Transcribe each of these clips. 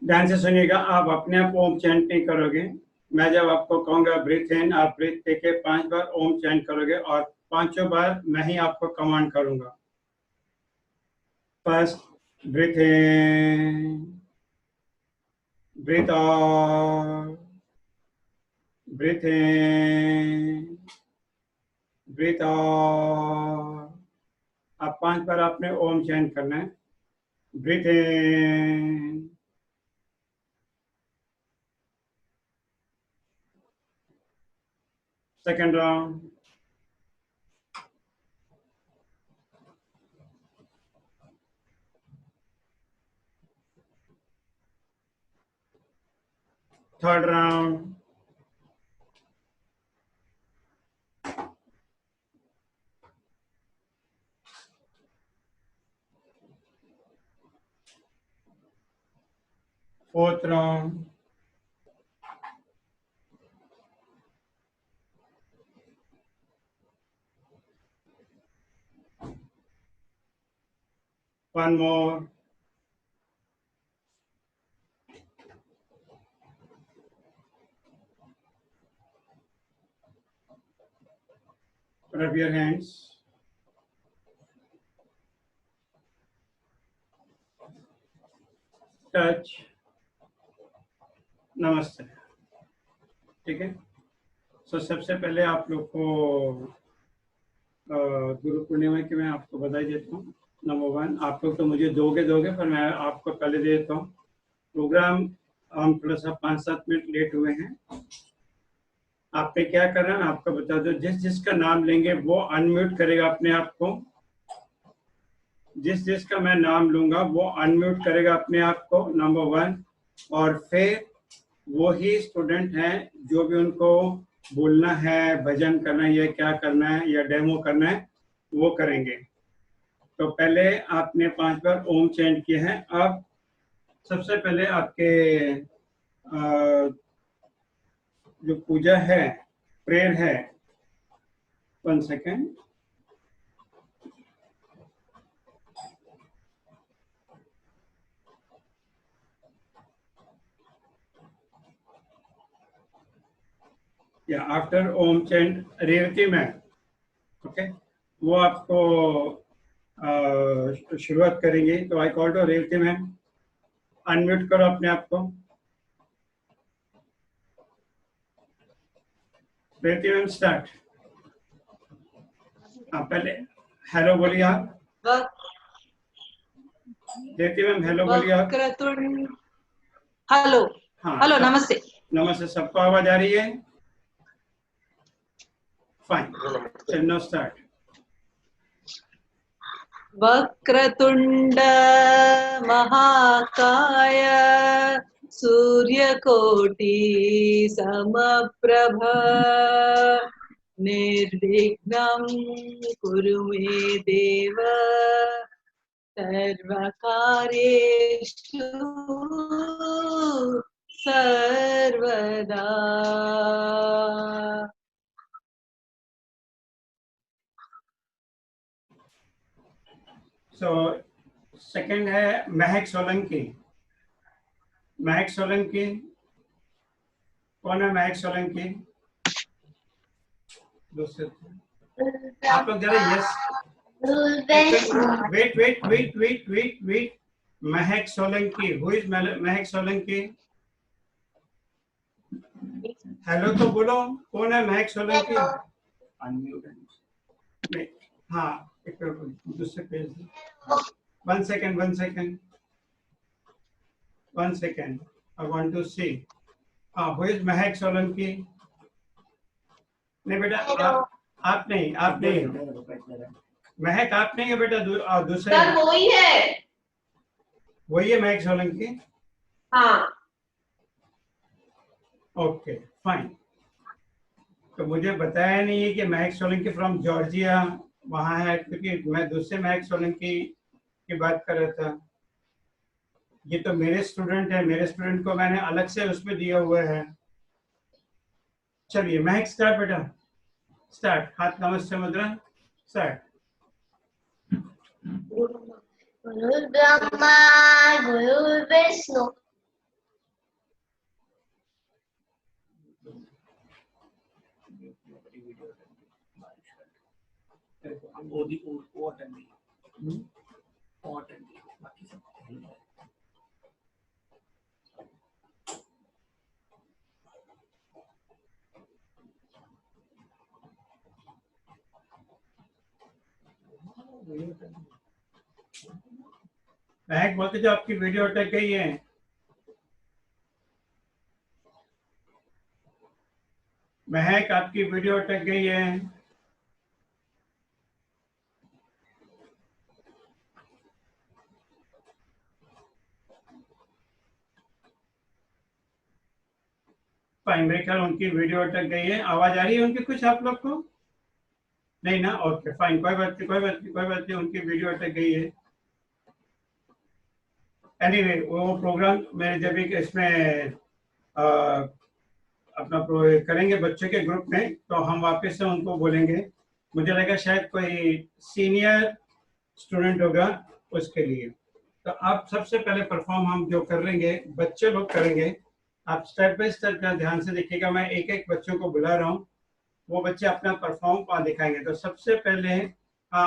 ध्यान से सुनिएगा, आप अपने आप ओम चैंट नहीं करोगे। मैं जब आपको कहूंगा ब्रीथ इन, आप ब्रीथ लेके 5 बार ओम चैंट करोगे और 5 बार मैं ही आपको कमांड करूंगा। First breathe in, breathe out, breathe in, breathe out. आप 5 बार आपने ओम चैंट करना है। Breathe in, second round, third round, fourth round, one more, rub your hands, touch, namaste. ठीक है। सो सबसे पहले आप लोग को गुरु पूर्णिमा की मैं आपको बधाई देता हूँ। नंबर 1, आप लोग तो मुझे दोगे पर मैं आपको पहले दे देता हूँ। प्रोग्राम हम थोड़ा सा 5-7 मिनट लेट हुए हैं। आपने क्या करना है आपको बता दो। जिस जिसका नाम लेंगे वो अनम्यूट करेगा अपने आप को। जिस जिसका मैं नाम लूंगा वो अनम्यूट करेगा अपने आप को, नंबर 1। और फिर वो ही स्टूडेंट हैं जो भी उनको बोलना है, भजन करना है या क्या करना है या डेमो करना है वो करेंगे। तो पहले आपने 5 बार ओम चैंट किए हैं। अब सबसे पहले आपके जो पूजा है, प्रेयर है, 1 सेकेंड, या after Om chant Revathi ma'am, okay, वो आपको शुरुआत करेंगे। तो I call to Revathi ma'am, unmute करो अपने आप को। Revathi ma'am start. पहले हेलो बोलिए आप। रेवती मैम हेलो बोलिए आप। हेलो। हाँ, हेलो, नमस्ते। नमस्ते। सबको आवाज आ रही है? फाइन, चलो स्टार्ट। वक्रतुंड महाकाय सूर्यकोटि समप्रभ निर्विघ्नं कुरु मे देव सर्वकार्येषु सर्वदा। सो सेकंड है महक सोलंकी। महक सोलंकी कौन है? महक सोलंकी दूसरे आप लोग जरा yes, wait wait wait wait wait wait. Mahak Solanki, who is Mahak Solanki? Hello तो बोलो, कौन है महक सोलंकी? अनम्यूट नहीं, हाँ एक दूसरे page. 1 second 1 second 1 second, I want to see. Who is Mahak Solanki? नहीं बेटा, आप नहीं, आप नहीं, महक आप नहीं है बेटा, दूसरे सर वही है। वही है महक सोलंकी। हाँ, ओके फाइन। तो मुझे बताया नहीं है कि महक सोलंकी फ्रॉम जॉर्जिया वहां है, क्योंकि मैं दूसरे महक सोलंकी की बात कर रहा था। ये तो मेरे स्टूडेंट है, मेरे स्टूडेंट को मैंने अलग से उसमें दिया हुआ है। चलिए महक स्टार्ट बेटा, स्टार्ट। हाथ नमस्ते मुद्रा, स्टार्ट। गुरुर्ब्रह्मा गुरुर्विष्णु वो अटेंड बाकी सब महक बोलते जो आपकी वीडियो अटक गई है। महक आपकी वीडियो अटक गई है। फाइन, मेरे ख्याल उनकी वीडियो अटक गई है। आवाज आ रही है उनकी कुछ आप लोग को? नहीं ना? ओके फाइन, कोई बात नहीं, कोई बात नहीं, कोई बात नहीं, उनकी वीडियो अटक गई है। एनीवे वो प्रोग्राम मैं जब एक इसमें अपना करेंगे बच्चों के ग्रुप में तो हम वापस से उनको बोलेंगे। मुझे लगा शायद कोई सीनियर स्टूडेंट होगा उसके लिए। तो आप सबसे पहले परफॉर्म हम जो करेंगे बच्चे लोग करेंगे। आप स्टेप बाय स्टेप ध्यान से देखिएगा, मैं एक एक बच्चों को बुला रहा हूँ, वो बच्चे अपना परफॉर्म दिखाएंगे। तो सबसे पहले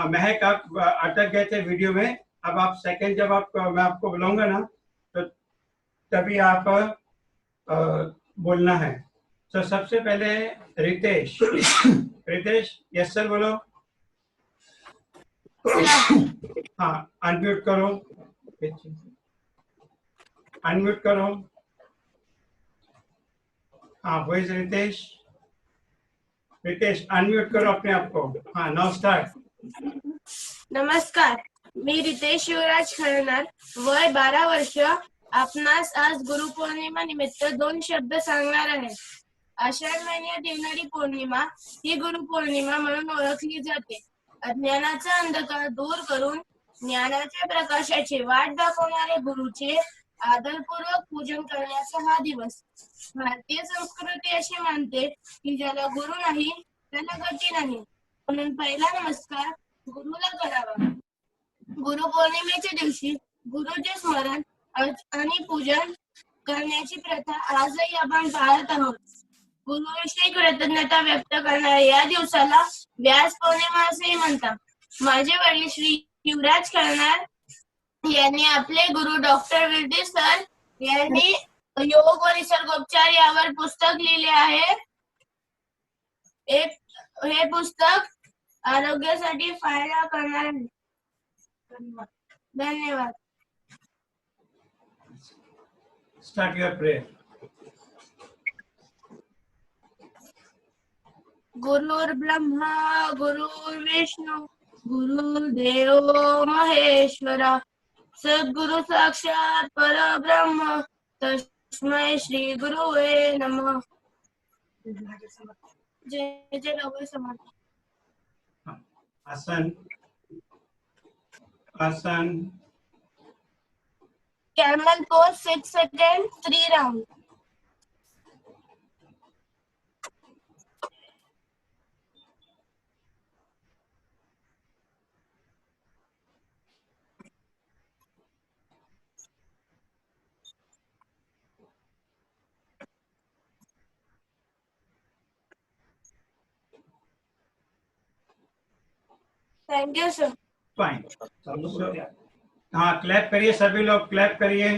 महक आप अटक गए थे वीडियो में, अब आप सेकंड जब आप मैं आपको बुलाऊंगा ना तो तभी आप बोलना है। तो सबसे पहले रितेश। रितेश यस सर बोलो। हाँ अनम्यूट करो, अनम्यूट करो। हाँ वो इज रितेश। रितेश अनम्यूट करो अपने आप को। हाँ नाउ स्टार्ट। नमस्कार, मी रितेश युवराज खळणार, वय 12 वर्ष। आपणास आज गुरुपौर्णिमा निमित्त 2 शब्द सांगणार आहे। आषाढ महिन्यात येणारी पौर्णिमा ही गुरुपौर्णिमा म्हणून ओळखली जाते। अज्ञानाचा अंधकार दूर करून ज्ञानाच्या प्रकाशाची वाट दाखवणारे गुरुचे आदरपूर्वक पूजन करण्याचा हा दिवस। भारतीय संस्कृती अशी मानते की ज्याला गुरु नाही त्याला गती नाही, म्हणून पहिला नमस्कार गुरुला करावा। गुरुपौर्णिमेच्या दिवशी गुरुचे स्मरण आणि पूजन करण्याची प्रथा आजही आपण पाळत आहोत। गुरुविषयी कृतज्ञता व्यक्त करणाऱ्या या दिवसाला व्यास पौर्णिमा असेही म्हणतात। माझे वडील श्री युवराज खळणार यांनी आपले गुरु डॉक्टर विरदी सर यांनी योग व निसर्गोपचार यावर पुस्तक लिहिले आहे। हे पुस्तक आरोग्यासाठी फायदा करणार आहे। धन्यवाद। Start your prayer. गुरुर् ब्रह्मा गुरुर्विष्णू गुरुर्देव महेश्वरा, सद्गुरु साक्षात परब्रह्म तस्मै श्री गुरुवे नमः। जय जय रघुवीर समर्थ। आसन आसन। Camel pose 6 second 3 round. Thank you sir. Fine. हाँ क्लैप करिए सभी लोग, क्लैप करिए।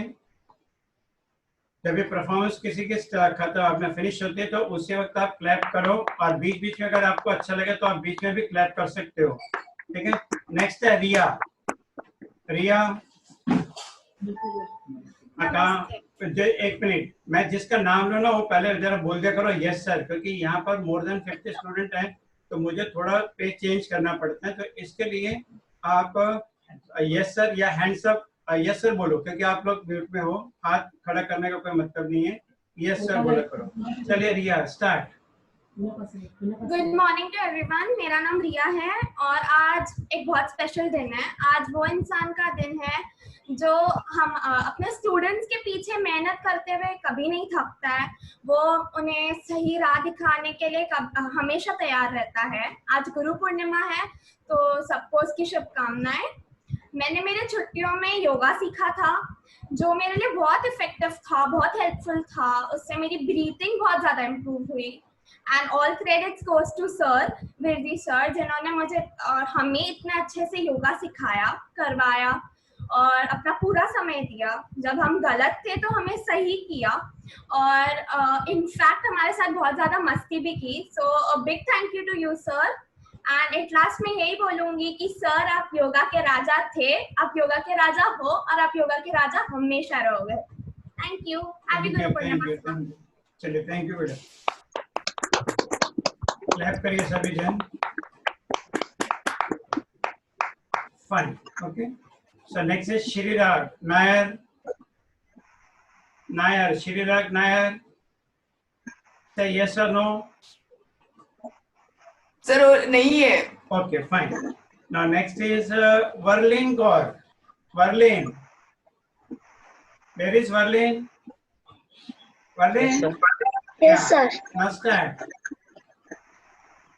जब भी परफॉर्मेंस किसी की खत्म आपने फिनिश होती है तो उसी वक्त आप क्लैप करो, और बीच बीच में अगर आपको अच्छा लगे तो आप बीच में भी क्लैप कर सकते हो। ठीक है, नेक्स्ट है रिया। रिया एक मिनट, मैं जिसका नाम लो ना वो पहले जरा बोल दिया करो यस सर, क्योंकि यहाँ पर मोर देन 50 स्टूडेंट हैं तो मुझे थोड़ा पेज चेंज करना पड़ता है। तो इसके लिए आप यस सर या हैंड्स अप यस सर बोलो, क्योंकि आप लोग म्यूट में हो, हाथ खड़ा करने का कोई मतलब नहीं है। यस सर बोला करो। चलिए Riya start. Good morning to everyone, मेरा नाम रिया है और आज एक बहुत स्पेशल दिन है। आज वो इंसान का दिन है जो हम अपने स्टूडेंट्स के पीछे मेहनत करते हुए कभी नहीं थकता है। वो उन्हें सही राह दिखाने के लिए हमेशा तैयार रहता है। आज गुरु पूर्णिमा है तो सबको उसकी शुभकामनाएं। मैंने मेरे छुट्टियों में योगा सीखा था जो मेरे लिए बहुत इफेक्टिव था, बहुत हेल्पफुल था। उससे मेरी ब्रीथिंग बहुत ज़्यादा इम्प्रूव हुई। And all credits goes to sir Virji sir, जिन्होंने मुझे और हमें इतना अच्छे से योगा सिखाया, करवाया और अपना पूरा समय दिया। जब हम गलत थे तो हमें सही किया और इनफैक्ट हमारे साथ बहुत ज़्यादा मस्ती भी की। So big thank you to you sir. And at last में यही बोलूँगी कि सर आप योगा के राजा थे, आप योगा के राजा हो और आप योगा के राजा हमेशा रहोगे। Thank you. हैप्पी गुरु पूर्णिमा। चलिए थैंक यू बेटा, क्लैप करिए सभी जन। Fine, okay. So next is Shreerag Nair. Nair, Shreerag Nair, say yes or no? Sir नहीं है। Okay, fine. Now next is Verlin Kaur. Verlin. Where is Verlin? Verlin? Yes, sir. Namaskar.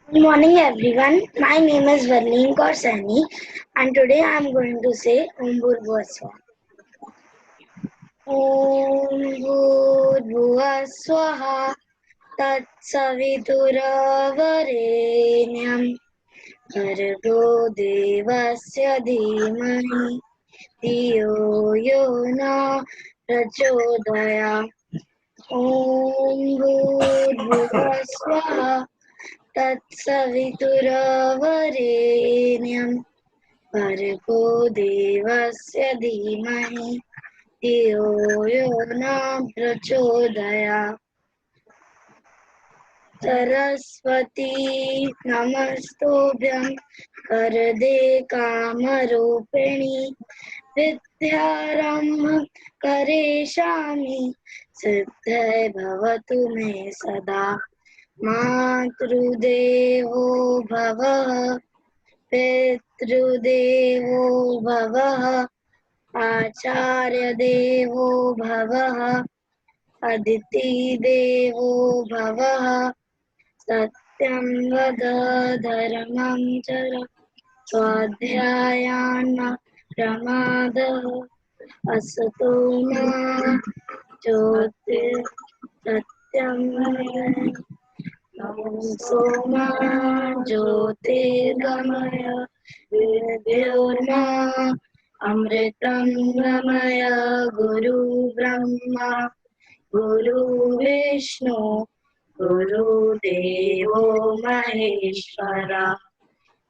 Good morning, everyone. My name is Verlin Kaur Saini, and today I am going to say Om Bhurbhuva Swaha. Om Bhurbhuva Swaha Tatsavitурavarenyam Bhargo Devasya Dhimahi Dhiyo Yo Na Prachodayat. Om Bhurbhuva Swaha Tatsavitурavarenyam Bhargo Devasya Dhimahi Dhiyo Yo Na Prachodayat. Saraswati Namastobhyam Varade Kamarupini Vidyarambha Kareshami Siddhai Bhavatu Me Sada. Matrudevo Bhavah Pitrudevo Bhavah Acharya Devo Bhavah Aditi Devo Bhavah Satyam Vada Dharmam Chara Swadhyayana Pramadaha Asato Ma Jyotir Satyam Soma Jyotirgamaya Vidyurma Amritam Gamaya Guru Brahma Guru Vishnu Guru Devo Maheshwara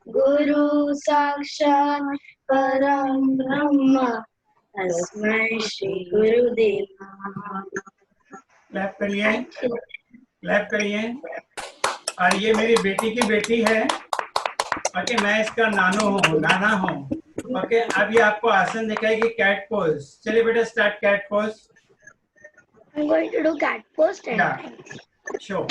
Guru Sakshat Param Brahma Tasmai Shri Gurudev Namaha. Clap करिए, clap करिए। और ये मेरी बेटी की बेटी है, okay. मैं इसका नाना हूँ, ओके। अब ये आपको आसन दिखाएगी कैट पोज। चलिए बेटा start cat pose. I'm going to do cat pose 10 Yeah. times. Sure.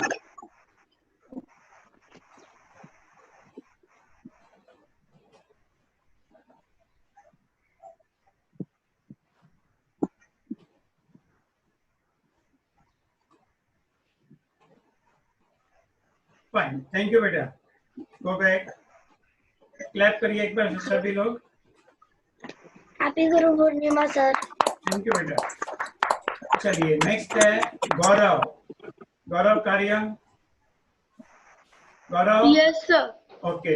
Fine. Thank you बेटा। Go back. क्लैप करिए एक बार सभी लोग। Happy Guru Purnima, sir. Thank you बेटा। चलिए नेक्स्ट है Gaurav. Gaurav Karya. Gaurav. Yes sir. Okay,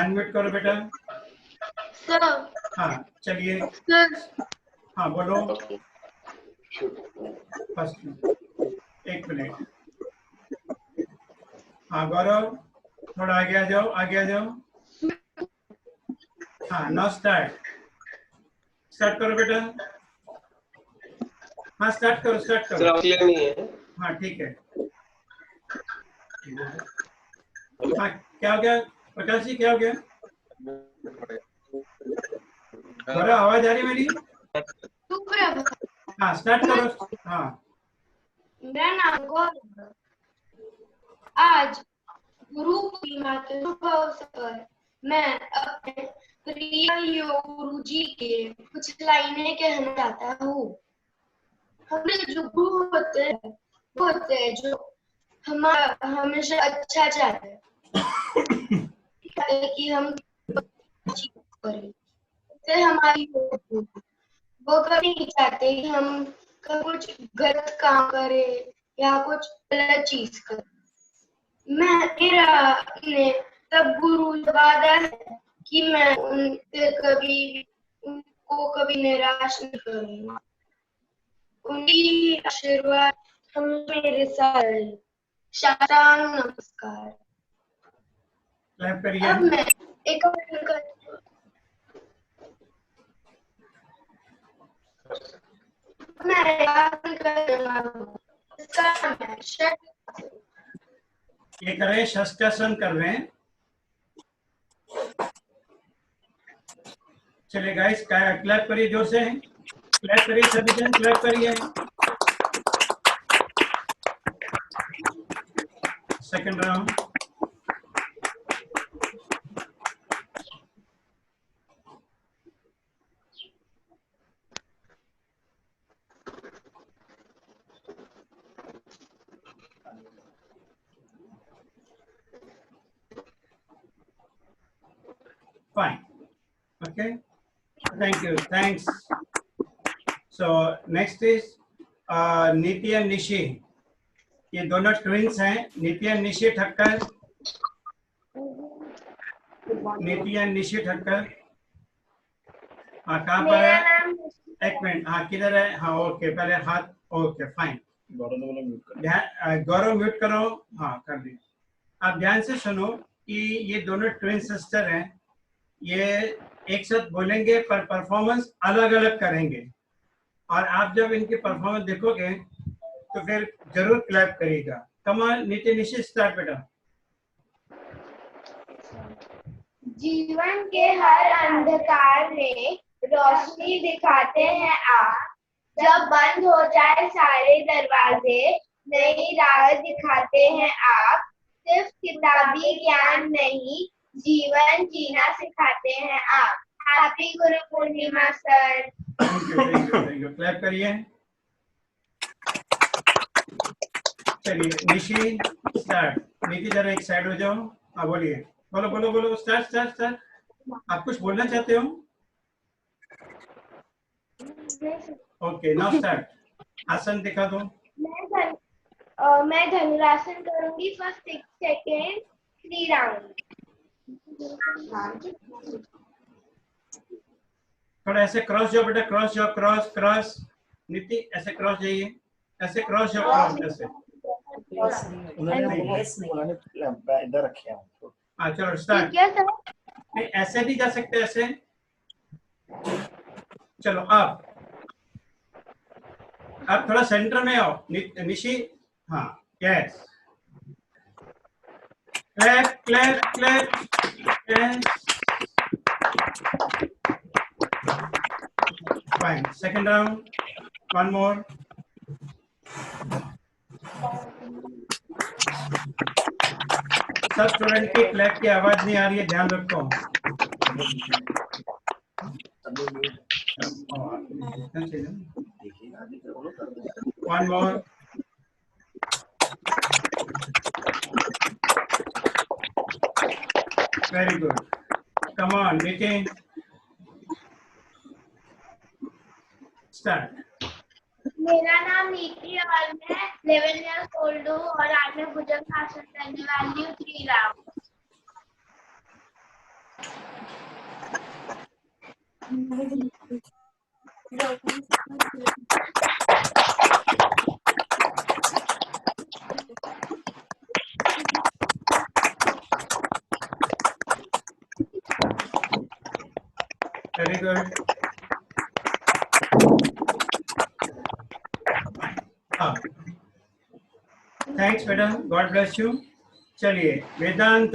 unmute करो बेटा। सर। हाँ चलिए सर। हाँ बोलो। फर्स्ट एक मिनट। हाँ गौरव थोड़ा आगे आ जाओ, आगे आ जाओ। हाँ नाउ स्टार्ट करो बेटा। हाँ स्टार्ट करो। क्लियर नहीं है। हाँ ठीक है। हाँ क्या हो गया प्रकाश जी, क्या हो गया? गौरव आवाज आ रही मेरी? हाँ स्टार्ट करो। हाँ मेरा नाम गौरव। आज गुरु पूर्णिमा के शुभ अवसर पर मैं अपने प्रिय योग गुरु जी के कुछ लाइनें कहना चाहता हूँ। हमें जो गुरु होते हैं जो हमारा हमेशा अच्छा चाहते हैं कि हम करें, इससे हमारी वो कभी नहीं चाहते कि हम कुछ गलत काम करें या कुछ गलत चीज करें। ने तब गुरु वादा है कि मैं उनको कभी निराश नहीं करूंगा। उनकी आशीर्वाद हम मेरे साथ रहे। साष्टांग नमस्कार। क्लैप करिए। अब मैं एक ये करें, षष्ठासन कर रहे हैं। चलिए गाइस, क्लैप करिए जोर से, क्लैप करिए सभी जन, क्लैप करिए। Second round. Fine. Okay. Thank you. Thanks. So next is नीति एंड निशी। ये दोनों ट्विंस हैं, नीति एंड निशी ठक्कर। नीति एंड निशी ठक्कर। हाँ, कहाँ पर है? एक मिनट। हाँ, किधर है? हाँ, ओके, पहले हाथ। Okay, fine. गौरव म्यूट करो। हाँ, कर दी। आप ध्यान से सुनो कि ये दोनों ट्विन सिस्टर हैं। ये एक साथ बोलेंगे पर परफॉर्मेंस अलग अलग करेंगे, और आप जब इनकी परफॉर्मेंस देखोगे तो फिर जरूर क्लैप करिएगा। कमाल, नीति निशी स्टार्ट बेटा। जीवन के हर अंधकार में रोशनी दिखाते हैं आप। जब बंद हो जाए सारे दरवाजे, नई राह दिखाते हैं आप। सिर्फ किताबी ज्ञान नहीं, जीवन जीना सिखाते हैं आप। Happy Guru Purnima sir. Thank you. Clap करिए। चलिए निशी स्टार्ट। नीति जरा एक साइड हो जाओ। हाँ, बोलिए। बोलो बोलो बोलो। Start start start. आप कुछ बोलना चाहते हो? Okay, now start. आसन दिखा दो। मैं धनुरासन करूंगी फॉर 6 सेकेंड 3 राउंड। थोड़ा ऐसे क्रॉस जाओ बेटा, क्रॉस जाओ, क्रॉस क्रॉस। नीति ऐसे क्रॉस जाइए, ऐसे क्रॉस जाओ, क्रॉस ऐसे। उन्होंने इधर रखे हैं। हाँ, चलो स्टार्ट। नहीं, ऐसे भी जा सकते, ऐसे। चलो अब थोड़ा सेंटर में आओ निशी। हाँ, yes. Clap clap clap. Yes, fine. Second round, one more. सब स्टूडेंट की क्लैप की आवाज नहीं आ रही है, ध्यान रखो। One more. Very good. Come on Nitin, start. मेरा नाम नीति और मैं 11 इयर्स ओल्ड हूँ और आज मैं भुजंगासन करने वाली हूँ 3 राउंड। Very good. थैंक्स बेटा, गॉड ब्लेस यू। चलिए वेदांत।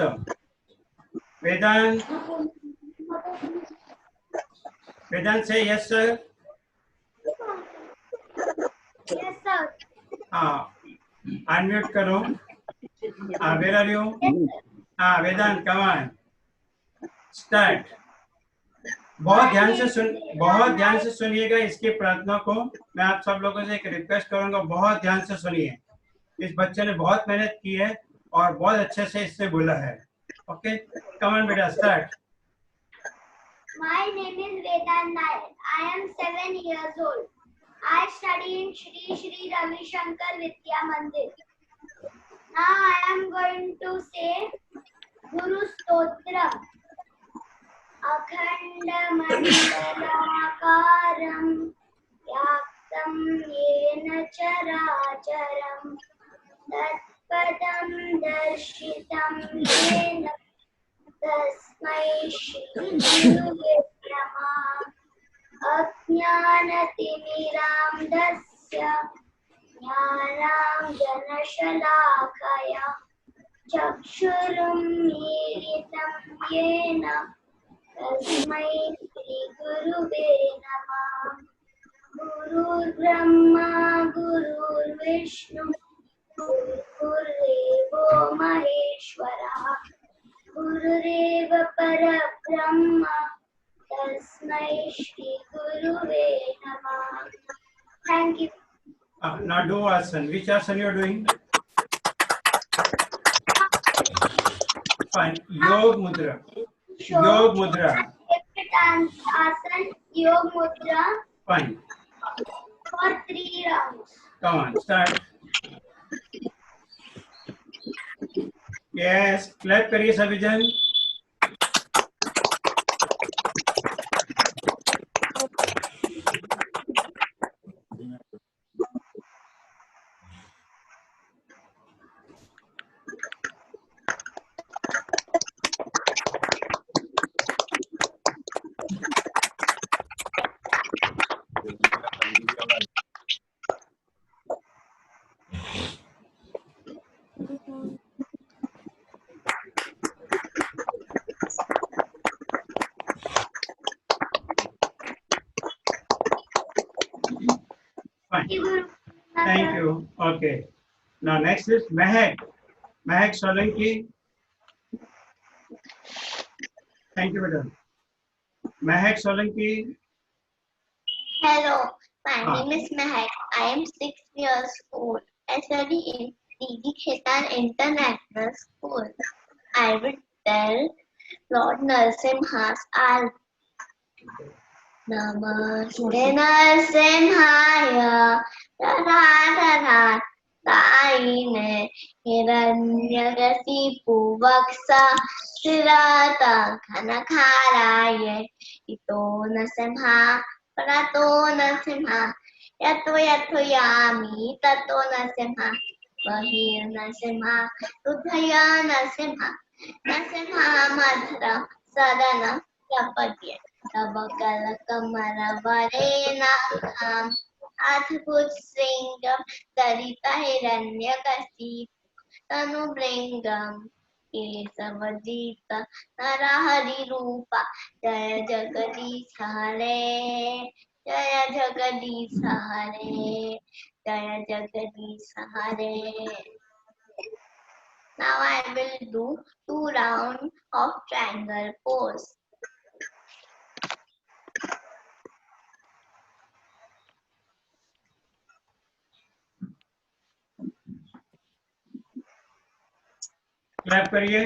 वेदांत से यस सर। Yes sir. हाँ, अनम्यूट करो। Where are you? हाँ, वेदांत कम ऑन, स्टार्ट। बहुत ध्यान से सुनिएगा इसकी प्रार्थना को। मैं आप सब लोगों से एक रिक्वेस्ट करूंगा, बहुत ध्यान से सुनिए। इस बच्चे ने बहुत मेहनत की है और बहुत अच्छे से इससे बोला है। ओके, कम ऑन बेटा, start. My name is Vedant Nayak. I am 7 years old. I study in Shri Shri Ravi Shankar Vidya Mandir. Now I am going to say Guru Stotra. अखण्डमण्डलाकारं व्याप्तं येन चराचरं तत्पदं दर्शितं येन तस्मै श्रीगुरुवे नमः। अज्ञानतिमिरान्धस्य ज्ञानाञ्जनशलाकया चक्षुरुन्मीलितं येन तस्मै श्रीगुरुवे नमः। गुरुर्ब्रह्मा गुरुर्विष्णु गुरुर्देवो महेश्वरः गुरुरेव परब्रह्म तस्मै श्रीगुरुवे नमः। Thank you. Now do asana. Which asana you are doing? Fine. Yog mudra. Yog mudra. Asan, Yog mudra. Fine. For 3 rounds. Come on, start. Yes, clap करिए सभी जन. Thank you. Okay. Now next is Mehak. Mehak Solanki. Thank you, madam. Mehak Solanki. Hello, my name is Mehak. I am 6 years old. I study in D.D. Khetan International School. I will tell Lord Narasimha's Arti. Namaste Narasimhaya Radha Taine Hiranyagasipu Vaksa Sirata Kanakharaye Ito Narasimha Parato Narasimha Yato Yato Yami Tato Narasimha Vahir Narasimha Rudhaya Narasimha Narasimha Madhara Sadana Yapadya Tabakala Kamara Varena Adhut Singam Sarita Hiranyakasipu Tanu Bringam Kesavadita Narahari Rupa Jaya Jagadisha Hare Jaya Jagadisha Hare Jaya Jagadisha Hare. Now I will do 2 rounds of triangle pose. Clap करिए.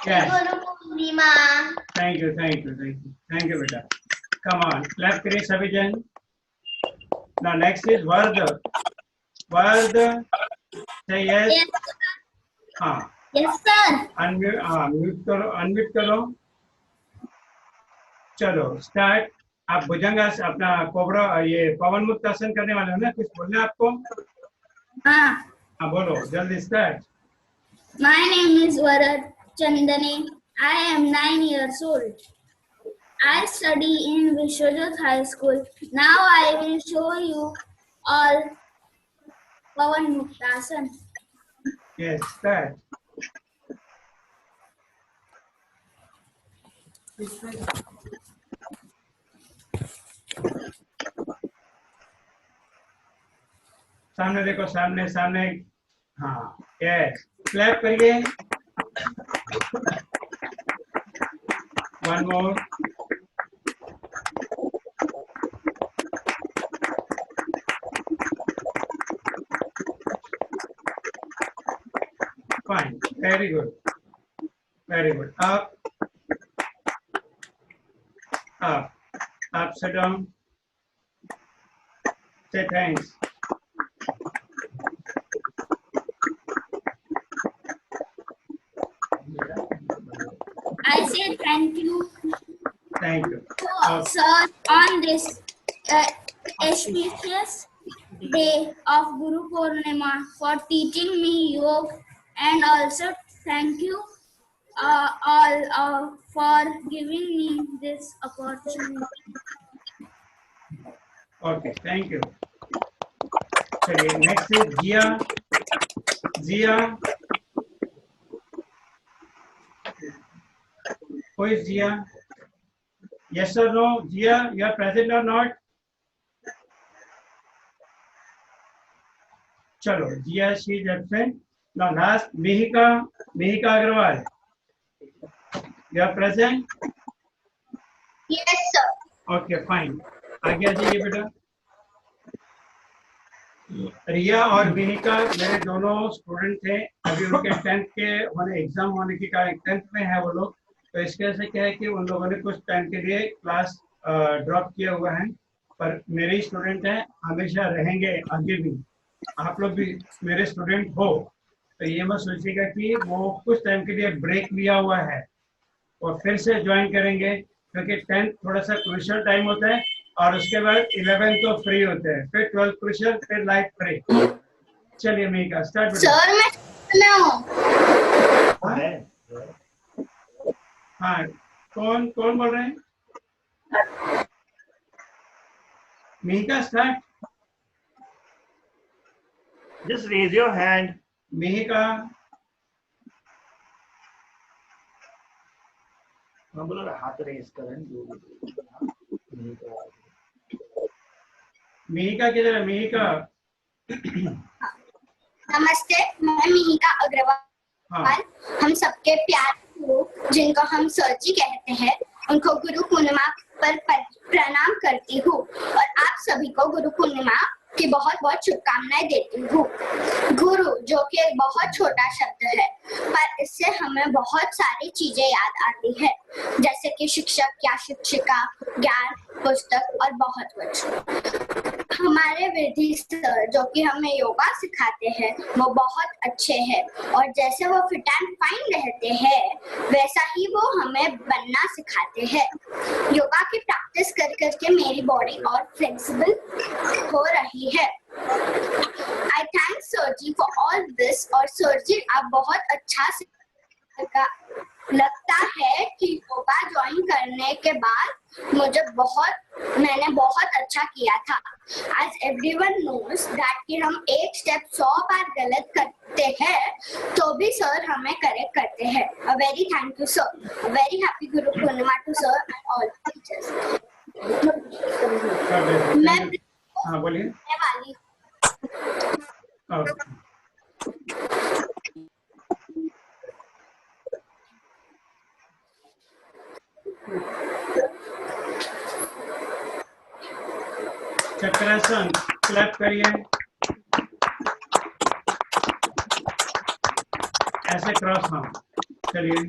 Yes. Thank you, beta. Come on, clap करिए सभी जन. Now next is Vard. Vard, say yes. Yes. हाँ. Yes, sir. Unmute करो. चलो start. आप भुजंगासन अपना cobra ये पवन मुक्त आसन करने वाले हो ना, कुछ बोलना है आपको? हाँ बोलो जल्दी start. My name is Varad Chandani. I am 9 years old. I study in Vishwajot High School. Now I will show you all Pavan Muktasan. Yes, start. सामने देखो, सामने सामने। हाँ, यस, क्लैप करिए। One more. Fine, very good, very good. आप sit down, say thanks. I say thank you, Thank you. sir, on this auspicious day of Guru Purnima for teaching me yoga, and also thank you all for giving me this opportunity. Okay, thank you. चलिए, next is Jia. Jia. Who is Jia? Yes or no? Jia, you are present or not? चलो, Jia, she is absent. Now last, Mihika Agrawal. You are present? Yes, sir. Okay, fine. आगे आ जाइए बेटा। रिया और मिहिका मेरे दोनों student थे, अभी उनके 10th के होने एग्जाम होने की कारण 10th में है वो लोग, तो इसके वजह से क्या है कि उन लोगों ने कुछ टाइम के लिए क्लास ड्रॉप किया हुआ है, पर मेरे स्टूडेंट हैं, हमेशा रहेंगे आगे भी। आप लोग भी मेरे स्टूडेंट हो तो ये मत सोचिएगा कि वो कुछ टाइम के लिए ब्रेक लिया हुआ है और फिर से ज्वाइन करेंगे, क्योंकि 10th थोड़ा सा क्रूशियल टाइम होता है और उसके बाद 11 तो फ्री होते हैं, फिर 12 क्रूशियल, फिर लाइफ फ्री। चलिए मिहिका स्टार्ट। सर मैं हूँ। हाँ, कौन बोल रहे हैं? Mihika start. Just raise your hand. Mihika. मैं बोला हाथ रेज करें। मिहिका किधर है? मिहिका। नमस्ते, मैं मिहिका अग्रवाल। हाँ। हम सबके प्यारे लोग जिनको हम सर जी कहते हैं, उनको गुरु पूर्णिमा पर प्रणाम करती हूँ और आप सभी को गुरु पूर्णिमा की बहुत बहुत शुभकामनाएं देती हूँ। गुरु जो कि एक बहुत छोटा शब्द है, पर इससे हमें बहुत सारी चीजें याद आती है, जैसे कि शिक्षक या शिक्षिका, ज्ञान, पुस्तक और बहुत कुछ। हमारे विधि सर जो कि हमें योगा सिखाते हैं वो बहुत अच्छे हैं, और जैसे वो फिट एंड फाइन रहते हैं वैसा ही वो हमें बनना सिखाते हैं। योगा की प्रैक्टिस कर करके मेरी बॉडी और फ्लेक्सिबल हो रही है। I thank sir ji for all this. और सर जी आप बहुत अच्छा लगता है कि योगा ज्वाइन करने के बाद मैंने बहुत अच्छा किया था। As everyone knows that कि हम एक स्टेप 100 बार गलत करते हैं तो भी सर हमें करेक्ट करते हैं। A very thank you sir. A very happy Guru Purnima to sir and all teachers. हाँ बोलिए। वाली चक्रासन क्लैप करिए, ऐसे क्रॉस। हाँ चलिए।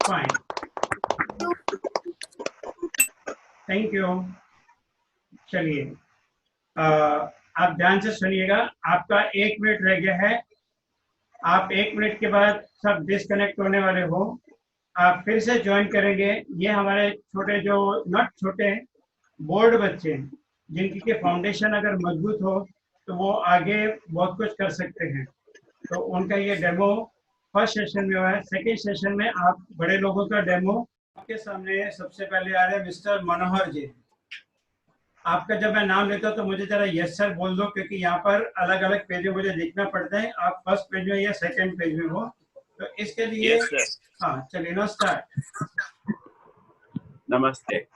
Fine, thank you. चलिए आप ध्यान से सुनिएगा, आपका 1 मिनट रह गया है। आप 1 मिनट के बाद सब डिस्कनेक्ट होने वाले हो, आप फिर से ज्वाइन करेंगे। ये हमारे छोटे जो नॉट छोटे बोर्ड बच्चे हैं, जिनकी के फाउंडेशन अगर मजबूत हो तो वो आगे बहुत कुछ कर सकते हैं, तो उनका ये डेमो फर्स्ट सेशन में हुआ है। सेकेंड सेशन में आप बड़े लोगों का डेमो आपके सामने। सबसे पहले आ रहे हैं मिस्टर मनोहर जी। आपका जब मैं नाम लेता हूँ तो मुझे जरा यस सर बोल दो, क्योंकि यहाँ पर अलग अलग पेज में मुझे लिखना पड़ता है, आप फर्स्ट पेज में या सेकंड पेज में हो, तो इसके लिए Yes, sir. हाँ चलिए know start. Namaste.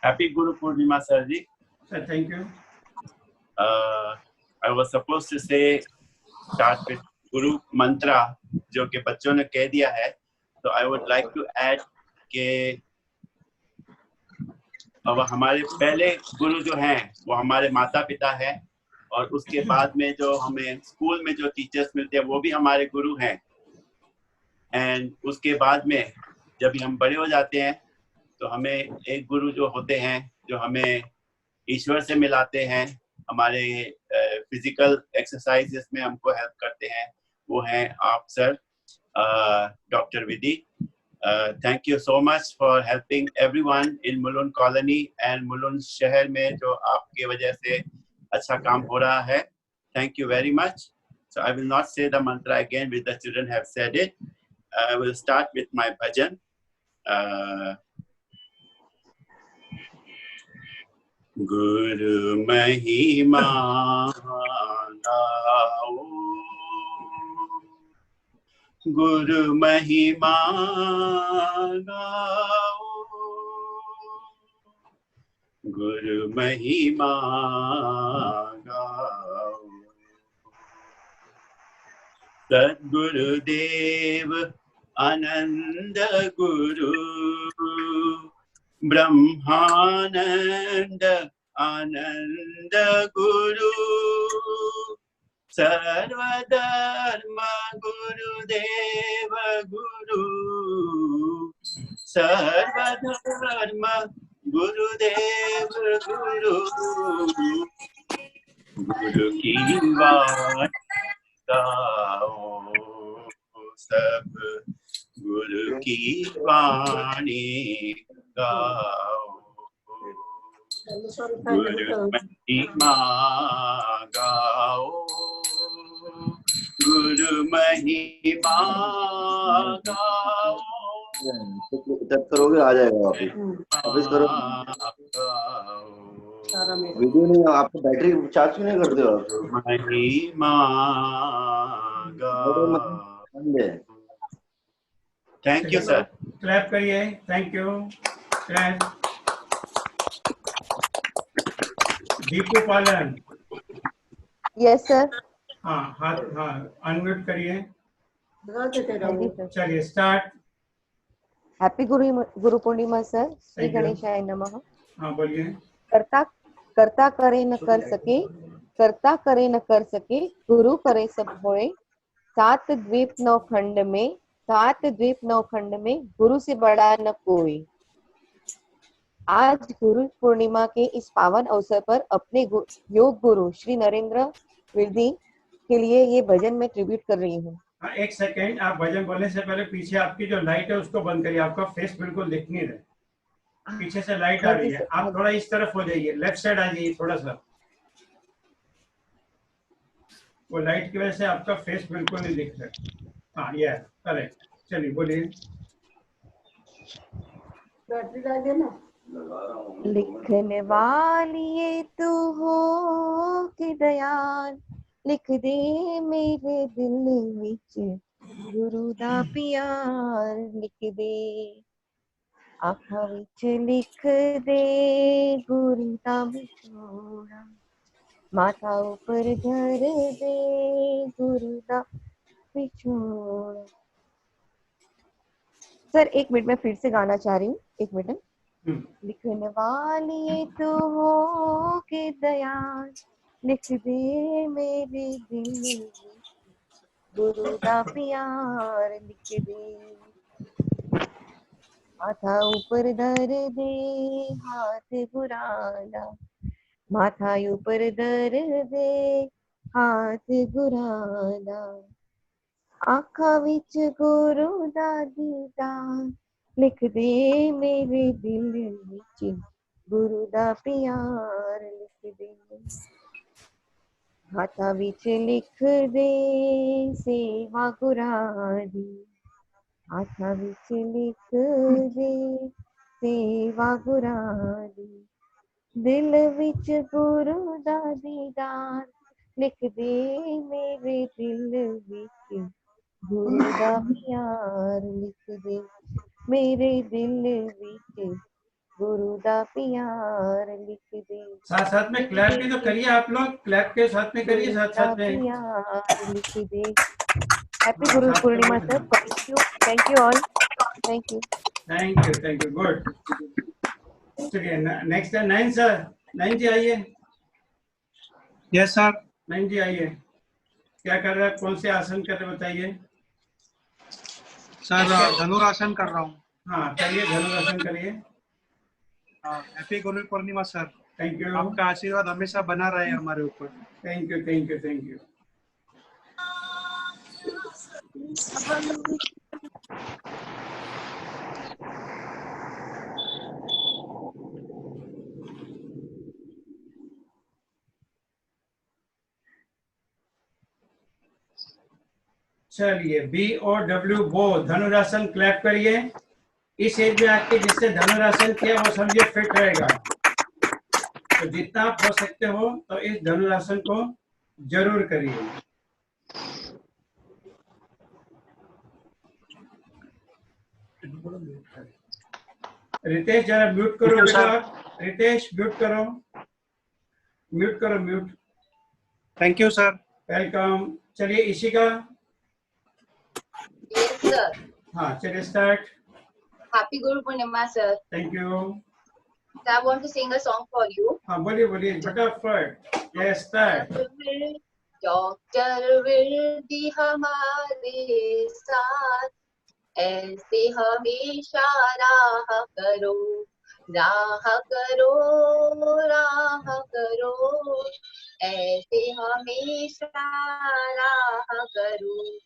Happy Guru Purnima, sir ji. Sir thank you. I was supposed to say start with Guru Mantra, जो कि बच्चों ने कह दिया है, तो I would like to add कि अब हमारे पहले गुरु जो हैं वो हमारे माता पिता हैं, और उसके बाद में जो हमें स्कूल में जो टीचर्स मिलते हैं वो भी हमारे गुरु हैं, एंड उसके बाद में जब हम बड़े हो जाते हैं तो हमें एक गुरु जो होते हैं जो हमें ईश्वर से मिलाते हैं, हमारे फिजिकल एक्सरसाइजेस में हमको हेल्प करते हैं, वो हैं आप sir, doctor Vidhi. Thank you so much for helping everyone in Mulund colony and Mulund शहर में जो आपके वजह से अच्छा काम हो रहा है। Thank you very much. So I will not say the mantra again, which the children have said it. I will start with my bhajan. Guru Mahima Gao, Guru Mahima Gao, Guru Mahima Gao, Sadguru Dev Ananda Guru, Brahmananda Ananda Guru, Sarvadharma Guru Deva Guru, Sarvadharma Guru Deva Guru, Guru ki baat गाओ सब, गुरु की वाणी गाओ, गुरु महिमा गाओ, गुरु महिमा गाओ, touch करोगे आ जाएगा वापस, वापस करो। वीडियो नहीं, आपको बैटरी चार्ज क्यों नहीं करते हो आप? महिमा गाओ। Thank you sir. क्लैप करिए, थैंक यू, क्लैप। दीपू पालन। Yes sir. हाँ हाथ, हाँ अनम्यूट करिए। चलिए start. Happy Guru Purnima sir. Shri गणेशाय नमः। हाँ बोलिए। करता करे न कर सके, करता करे न कर सके, गुरु करे सब होए, सात द्वीप नौ खंड में, सात द्वीप नौ खंड में, गुरु से बड़ा न कोई। आज गुरु पूर्णिमा के इस पावन अवसर पर अपने योग गुरु श्री नरेंद्र विधि के लिए ये भजन में ट्रिब्यूट कर रही हूँ। हाँ एक सेकेंड, आप भजन बोलने से पहले पीछे आपकी जो लाइट है उसको बंद करिए, आपका फेस बिल्कुल दिख नहीं रहा, पीछे से लाइट आ रही है, आप थोड़ा इस तरफ हो जाइए, लेफ्ट साइड आ जाइए थोड़ा सा, वो लाइट की वजह से आपका फेस बिल्कुल नहीं दिख रहा। हाँ ये करेक्ट, चलिए बोलिए। लिखने वाली ये तू हो कि दयाल, लिख दे मेरे दिल विच गुरु दा प्यार, लिख दे आँखां विच, लिख दे गुरु दा विछोड़ा, माथा ऊपर धर दे गुरु दा विछोड़ा। सर एक मिनट में फिर से गाना चाह रही हूँ, एक मिनट। लिखने वाली ये तो हो के दयाल, लिख दे मेरे दिल गुरु दा प्यार, लिख दे माथा ऊपर धर दे हाथ गुराला, माथा ऊपर धर दे हाथ गुराला, आँखां विच गुरु दा दीदार, लिख दे मेरे दिल विच गुरु दा प्यार, लिख दे हाथा विच, लिख दे सेवा गुरां दी, हाथा विच लिख दे सेवा गुरां दी, दिल विच गुरु दा दीदार लिख दे मेरे दिल विच गुरु दा प्यार लिख दे मेरे दिल विच गुरु दा प्यार लिख दे साथ साथ में क्लैप भी तो करिए आप लोग, क्लैप के साथ में करिए साथ साथ में। प्यार लिख दे। Happy Guru Purnima sir, thank you all, thank you. Thank you, good. चलिए नेक्स्ट है नयन सर। नयन जी आइए। Yes sir. नयन जी आइए, क्या कर रहे हैं, कौन से आसन कर रहे बताइए। सर धनुरासन कर रहा हूँ। हाँ करिए, धनुरासन करिए। Happy Guru Purnima sir. Thank you. आपका आशीर्वाद हमेशा बना रहे हमारे ऊपर। Thank you, thank you, thank you. चलिए बी और डब्ल्यू वो धनुरासन क्लैप करिए। इस एज में आके जिससे धनुरासन किया वो समझिए फिट रहेगा, तो जितना आप हो सकते हो तो इस धनुरासन को जरूर करिए। रितेश जरा म्यूट करो बेटा, रितेश म्यूट करो, म्यूट करो, mute. Thank you sir. Welcome. चलिए इशिका। Yes, sir. हाँ चलिए start. Happy Guru Purnima, sir. Thank you. So I want to sing a song for you. हाँ बोलिए बोलिए फटाफट। Yes start. डॉक्टर विरदी हमारे साथ, ऐसे हमेशा राह करो, राह करो, राह करो, ऐसे हमेशा राह करो।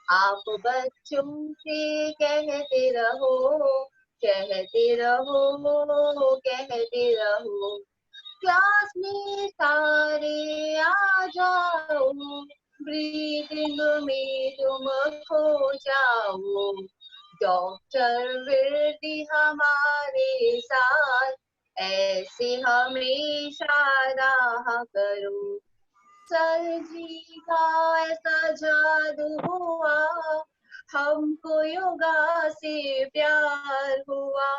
आप बच्चों से कहते रहो, कहते रहो, कहते रहो, क्लास में सारे आ जाओ, ब्रीदिंग में तुम खो जाओ। डॉक्टर विरदी हमारे साथ, ऐसे हमेशा राह करो। सर जी का ऐसा जादू हुआ, हमको योगा से प्यार हुआ।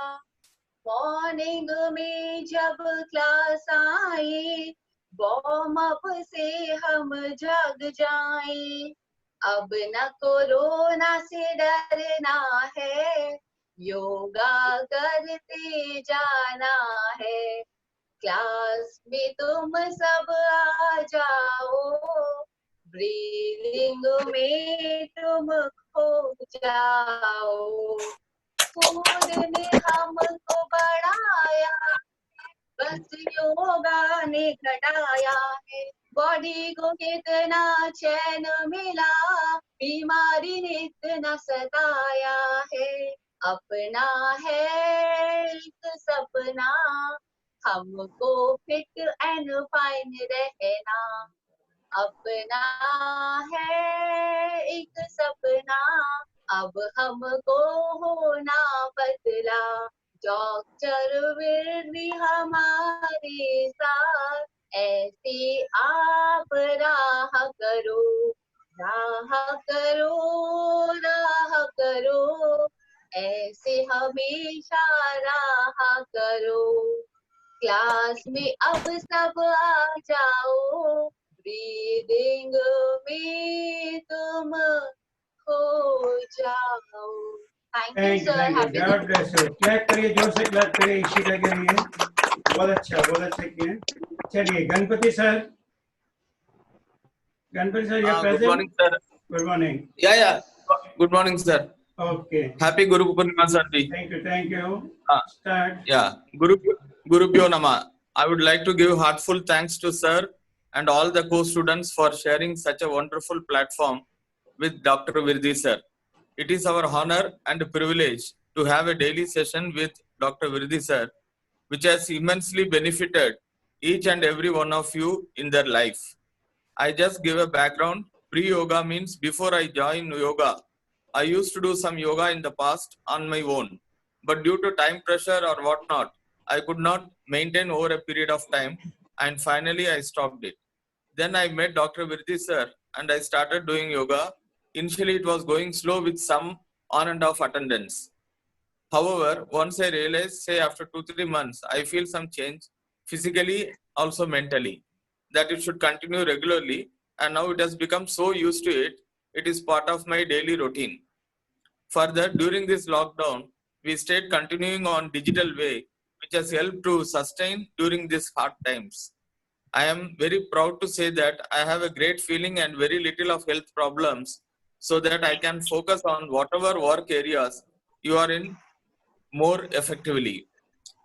मॉर्निंग में जब क्लास आए, वार्म अप से हम जग जाएं। अब न कोरोना से डरना है, योगा करते जाना है। क्लास में तुम सब आ जाओ, ब्रीदिंग में तुम खो जाओ। फूड ने हमको बढ़ाया, बस योगा ने घटाया है। बॉडी को कितना चैन मिला, बीमारी ने इतना सताया है। अपना है एक सपना, हमको फिट एंड फाइन रहना। अपना है एक सपना, अब हमको होना पतला। डॉक्टर विरदी हमारे साथ, ऐसे आप राह करो, राह करो, राह करो, ऐसे हमेशा राह करो। क्लास में अब सब आ जाओ, ब्रीदिंग में तुम खो जाओ। Thank you sir. God bless you. Clap करिए, जोर से क्लैप करिए इशिका के लिए। बहुत अच्छा किए। चलिए Ganpati sir. Ganpati sir you are present. Good morning sir. Good morning. Yeah good morning sir. Okay, happy Guru Purnima sir ji. Thank you. Start. या Gurubhyo Namah. I would like to give heartful thanks to Sir and all the co-students for sharing such a wonderful platform with Dr. Virdi Sir. It is our honor and privilege to have a daily session with Dr. Virdi Sir, which has immensely benefited each and every one of you in their life. I just give a background. Pre-yoga means before I join yoga, I used to do some yoga in the past on my own. But due to time pressure or whatnot, I could not maintain over a period of time, and finally I stopped it. Then I met Dr. Virdi sir and I started doing yoga. Initially it was going slow with some on and off attendance. However, once I realized, say after 2-3 months, I feel some change physically, also mentally, that it should continue regularly, and now it has become so used to it, it is part of my daily routine. Further, during this lockdown, we stayed continuing on digital way, which has helped to sustain during these hard times. I am very proud to say that I have a great feeling and very little of health problems, so that I can focus on whatever work areas you are in more effectively.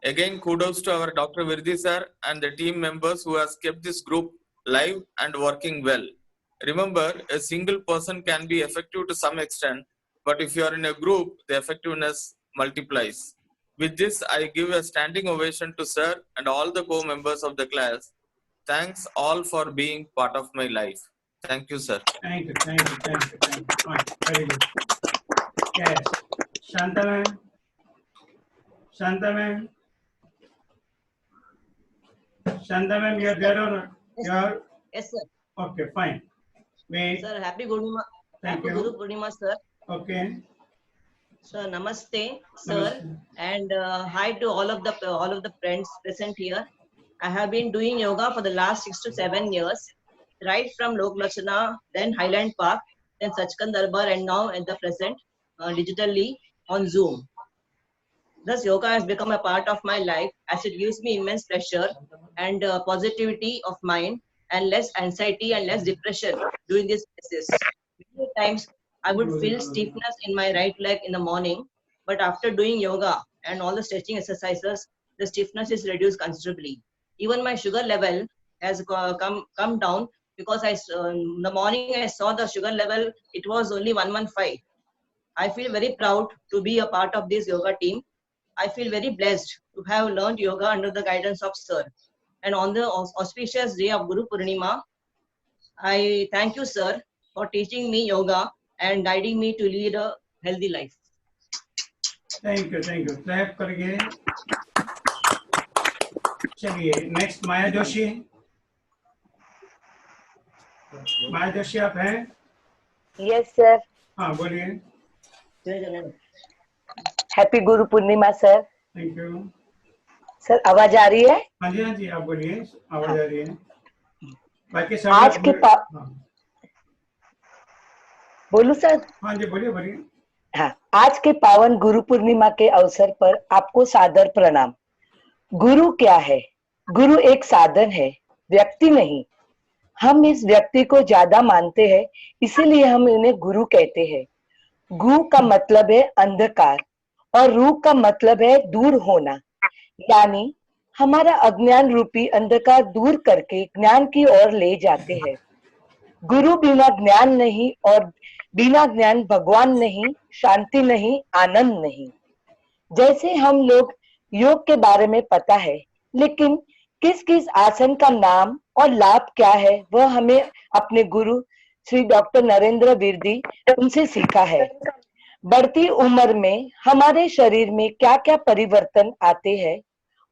Again, kudos to our Dr. Virdi sir and the team members who has kept this group live and working well. Remember, a single person can be effective to some extent, but if you are in a group, the effectiveness multiplies. With this, I give a standing ovation to sir and all the co-members of the class. Thanks all for being part of my life. Thank you, sir. Thank you. Fine. Very good. Yes. Shanta ma'am. Shanta ma'am, you are there or not? Yes, yes sir. Okay, fine. Sir, happy Guru Purnima, sir. Okay. Sir, namaste, sir, and hi to all of the friends present here. I have been doing yoga for the last 6 to 7 years, right from Lok Lachana, then Highland Park, then Sachkhand Darbar, and now at the present digitally on Zoom. Thus, yoga has become a part of my life as it gives me immense pleasure and positivity of mind and less anxiety and less depression during these phases. Many times, I would feel stiffness in my right leg in the morning, but after doing yoga and all the stretching exercises, the stiffness is reduced considerably. Even my sugar level has come down because in the morning I saw the sugar level, it was only 115. I feel very proud to be a part of this yoga team. I feel very blessed to have learned yoga under the guidance of sir. And on the auspicious day of Guru Purnima, I thank you, sir, for teaching me yoga and guiding me to lead a healthy life. Thank you. Clap करिए. चलिए, next माया जोशी. माया जोशी आप हैं? Yes, sir. हाँ, बोलिए. Happy Guru Purnima sir. Thank you. Sir आवाज आ रही है? हाँ जी आप बोलिए, आवाज आ रही है. बाकी सब आज के बोलूं सर? हाँ जी बोलिए. हाँ, आज के पावन गुरु पूर्णिमा के अवसर पर आपको सादर प्रणाम. गुरु क्या है? गुरु एक साधन है, व्यक्ति नहीं. हम इस व्यक्ति को ज्यादा मानते हैं, इसीलिए हम इन्हें गुरु कहते हैं. गु का मतलब है अंधकार और रू का मतलब है दूर होना, यानी हमारा अज्ञान रूपी अंधकार दूर करके ज्ञान की ओर ले जाते हैं. गुरु बिना ज्ञान नहीं और बिना ज्ञान भगवान नहीं, शांति नहीं, आनंद नहीं. जैसे हम लोग योग के बारे में पता है, लेकिन किस किस आसन का नाम और लाभ क्या है वह हमें अपने गुरु श्री डॉक्टर नरेंद्र विरदी उनसे सीखा है. बढ़ती उम्र में हमारे शरीर में क्या क्या परिवर्तन आते हैं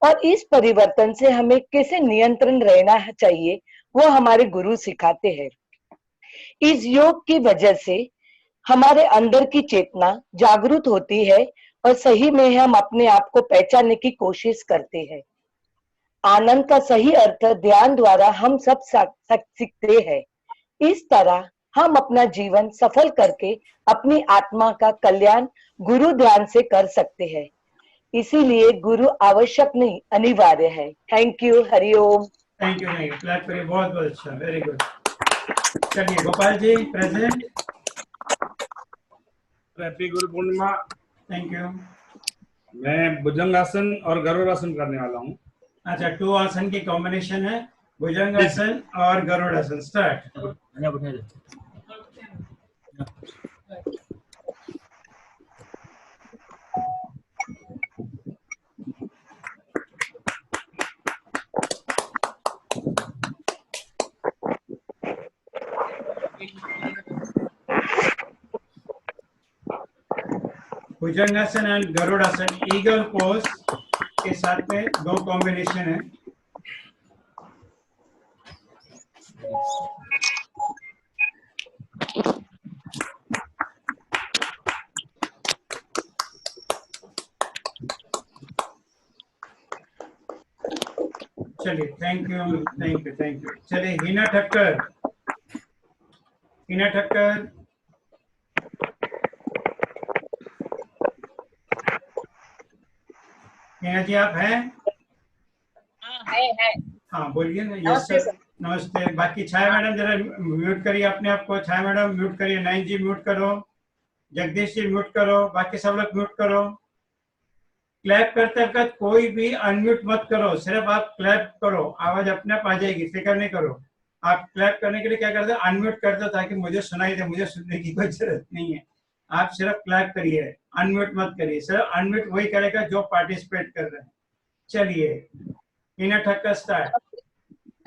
और इस परिवर्तन से हमें कैसे नियंत्रण रहना चाहिए वो हमारे गुरु सिखाते हैं. इस योग की वजह से हमारे अंदर की चेतना जागृत होती है और सही में हम अपने आप को पहचानने की कोशिश करते हैं. आनंद का सही अर्थ ध्यान द्वारा हम सब सीखते हैं. इस तरह हम अपना जीवन सफल करके अपनी आत्मा का कल्याण गुरु ध्यान से कर सकते हैं. इसीलिए गुरु आवश्यक नहीं, अनिवार्य है. Thank you. Hariom. Thank you. Clap करिए. बहुत अच्छा. Very good. चलिए Gopal ji present. Happy Guru Purnima. Thank you. मैं भुजंगासन और गरुड़ासन करने वाला हूँ. अच्छा, 2 आसन की कॉम्बिनेशन है, भुजंगासन और garudasana. Start. Bhujangasana and Garudasana, eagle pose. इसके साथ में 2 कॉम्बिनेशन है। चलिए थैंक यू। चलिए हिना ठक्कर, हिना जी आप हैं? है। हाँ बोलिए ना। नमस्ते यस सर, नमस्ते। बाकी छाया मैडम जरा म्यूट करिए अपने आप को। छाया मैडम म्यूट करिए। नयन जी म्यूट करो, जगदीश जी म्यूट करो, बाकी सब लोग म्यूट करो। क्लैप करते वक्त कोई भी अनम्यूट मत करो, सिर्फ आप क्लैप करो, आवाज अपने आप आ जाएगी, फिक्र नहीं करो। आप क्लैप करने के लिए क्या करते हो, अनम्यूट कर दो ताकि मुझे सुनाई दे, मुझे सुनने की कोई जरूरत नहीं है। आप सिर्फ क्लैप करिए, अनम्यूट मत करिए। सिर्फ अनम्यूट वही करेगा जो पार्टिसिपेट कर रहे हैं। चलिए हिना ठक्कर स्टार्ट।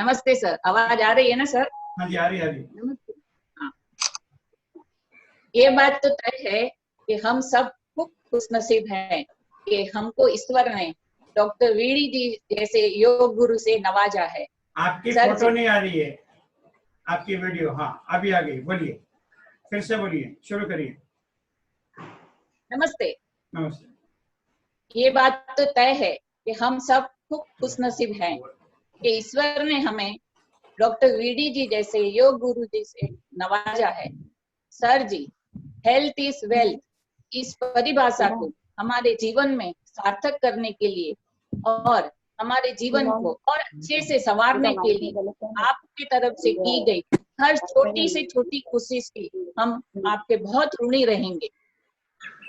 नमस्ते सर, आवाज आ रही है ना सर? हाँ जी आ रही है। हाँ। ये बात तो तय है कि हम सब खूब खुशनसीब हैं कि हमको ईश्वर ने डॉक्टर वीडी जी जैसे योग गुरु से नवाजा है। आपकी फोटो नहीं आ रही है, आपकी वीडियो। हाँ अभी आ गई, बोलिए, फिर से बोलिए, शुरू करिए। नमस्ते। नमस्ते। ये बात तो तय है कि हम सब खूब खुशनसीब हैं कि ईश्वर ने हमें डॉक्टर वीडी जी जैसे योग गुरु जी से नवाजा है। Sir ji, health is wealth, इस परिभाषा को हमारे जीवन में सार्थक करने के लिए और हमारे जीवन को और अच्छे से संवारने के लिए आपकी तरफ से की गई हर छोटी से छोटी कोशिश की हम आपके बहुत ऋणी रहेंगे।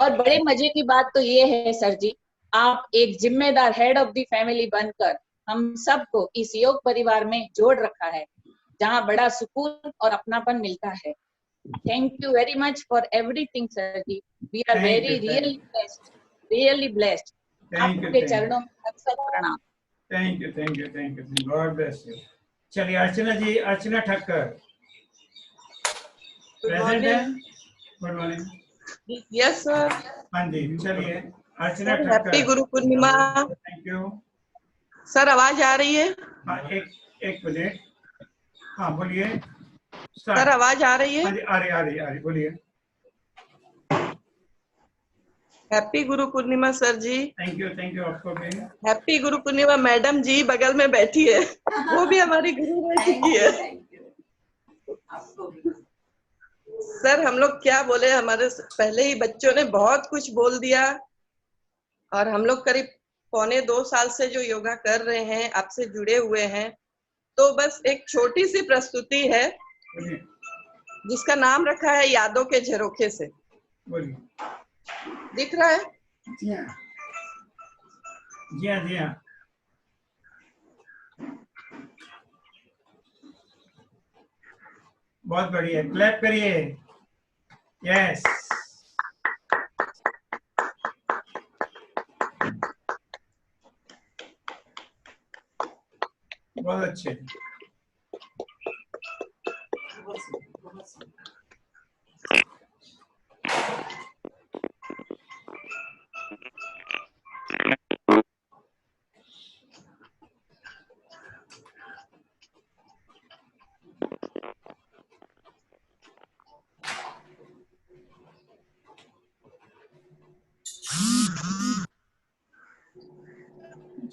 और बड़े मजे की बात तो ये है सर जी, आप एक जिम्मेदार हेड ऑफ द फैमिली बनकर हम सबको इस योग परिवार में जोड़ रखा है, जहाँ बड़ा सुकून और अपनापन मिलता है। Thank you very much for everything sir ji. We are very really blessed. आपके चरणों में अक्सर प्रणाम। Thank you, God bless you. चलिए अर्चना जी, अर्चना ठक्कर प्रेजेंट है। Good morning. Yes sir. हाँ जी चलिए अर्चना Thakkar. Happy Guru Purnima. Thank you sir. आवाज आ रही है? हाँ एक मिनट। हाँ बोलिए सर। आवाज आ रही है? हाँ जी आ रही, बोलिए। Happy Guru Purnima sir ji. Thank you आपको भी। हैप्पी गुरु पूर्णिमा। मैडम जी बगल में बैठी है, वो भी हमारी गुरु रह चुकी है। सर हम लोग क्या बोले, हमारे पहले ही बच्चों ने बहुत कुछ बोल दिया और हम लोग करीब 1.25 साल से जो योगा कर रहे हैं, आपसे जुड़े हुए हैं, तो बस एक छोटी सी प्रस्तुति है जिसका नाम रखा है यादों के झरोखे से। दिख रहा है? जी हाँ। बहुत बढ़िया, क्लैप करिए। यस बहुत अच्छे।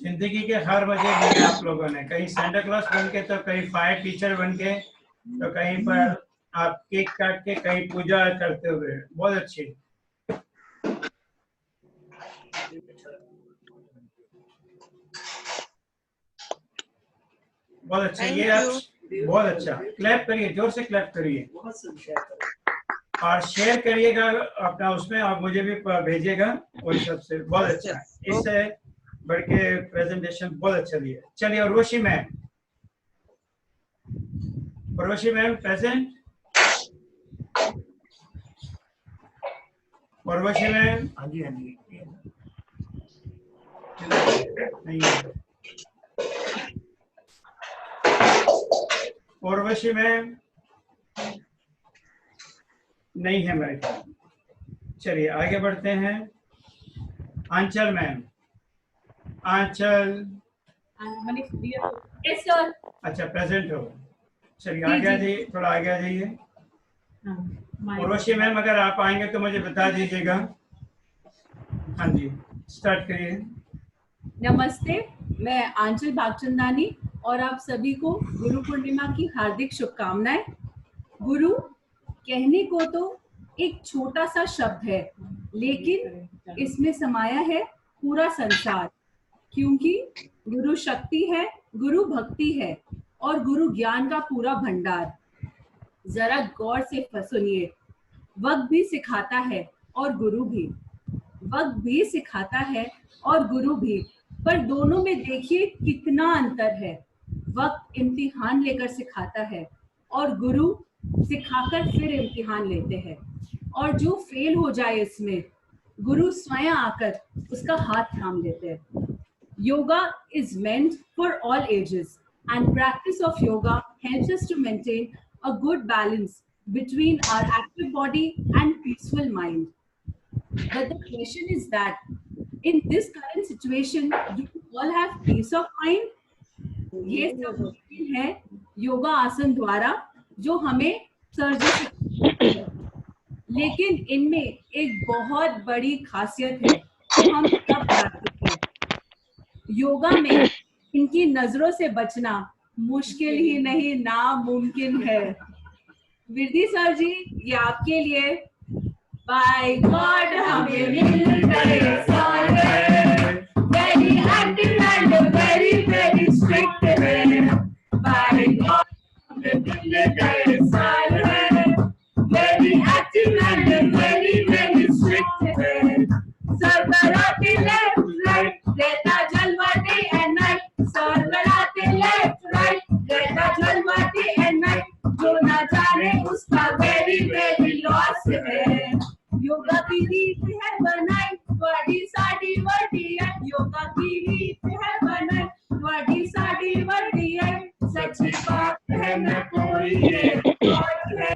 जिंदगी के हर मजे लिए आप लोगों ने, कहीं सेंटा क्लॉज बन के, तो कहीं फायर टीचर बन के, तो कहीं पर आप केक काट के, कहीं पूजा करते हुए। बहुत अच्छी। बहुत अच्छा। ये आप बहुत अच्छा। क्लैप करिए, जोर से क्लैप करिए और शेयर करिएगा अपना उसमें, आप मुझे भी भेजिएगा व्हाट्सएप से। बहुत अच्छा, इससे बढ़ के प्रेजेंटेशन बहुत अच्छा दिया। चलिए Urvashi ma'am, present. Urvashi ma'am. हाँ जी नहीं है। उर्वशी मैम नहीं है मेरे ख्याल। चलिए आगे बढ़ते हैं। Anchal ma'am. Anchal. Yes sir. अच्छा प्रेजेंट हो, चलिए जी, आगे आ जी। जाइए, थोड़ा आगे आ जाइए। उर्वशी मैम अगर आप आएंगे तो मुझे बता दीजिएगा। हाँ जी स्टार्ट करिए। नमस्ते, मैं आंचल भागचंदानी और आप सभी को गुरु पूर्णिमा की हार्दिक शुभकामनाएं। गुरु कहने को तो एक छोटा सा शब्द है, लेकिन इसमें समाया है पूरा संसार, क्योंकि गुरु शक्ति है, गुरु भक्ति है और गुरु ज्ञान का पूरा भंडार। जरा गौर से सुनिए, वक्त भी सिखाता है और गुरु भी, वक्त भी सिखाता है और गुरु भी, पर दोनों में देखिए कितना अंतर है। वक्त इम्तिहान लेकर सिखाता है और गुरु सिखाकर फिर इम्तिहान लेते हैं, और जो फेल हो जाए इसमें गुरु स्वयं आकर उसका हाथ थाम लेते हैं। Yoga is meant for all ages, and practice of yoga helps us to maintain a good balance between our active body and peaceful mind. But the question is that in this current situation, do you all have peace of mind? ये सब मुमकिन है योगा आसन द्वारा, जो हमें surgery सिखाते हैं। लेकिन इनमें एक बहुत बड़ी खासियत है जो हम सब जानते हैं। योगा में इनकी नजरों से बचना मुश्किल ही नहीं, नामुमकिन है। विरदी सर जी, ये आपके लिए। बाय गॉड हमें मिल गए sir, very active and very very strict है। बाय गॉड हमें मिल गए sir, very active and very very strict है। सर कराते लेफ्ट राइट, देता जलवा डे एंड नाइट। सर कराते लेफ्ट राइट, देता जलवा डे एंड नाइट। जो ना जाने उसका वेरी वेरी लॉस है। योगा की रीत है बनाई बड़ी साड़ी बड़ी है। योगा की रीत है बनाई बड़ी साड़ी बड़ी है। सच्ची बात है न कोई ये और है।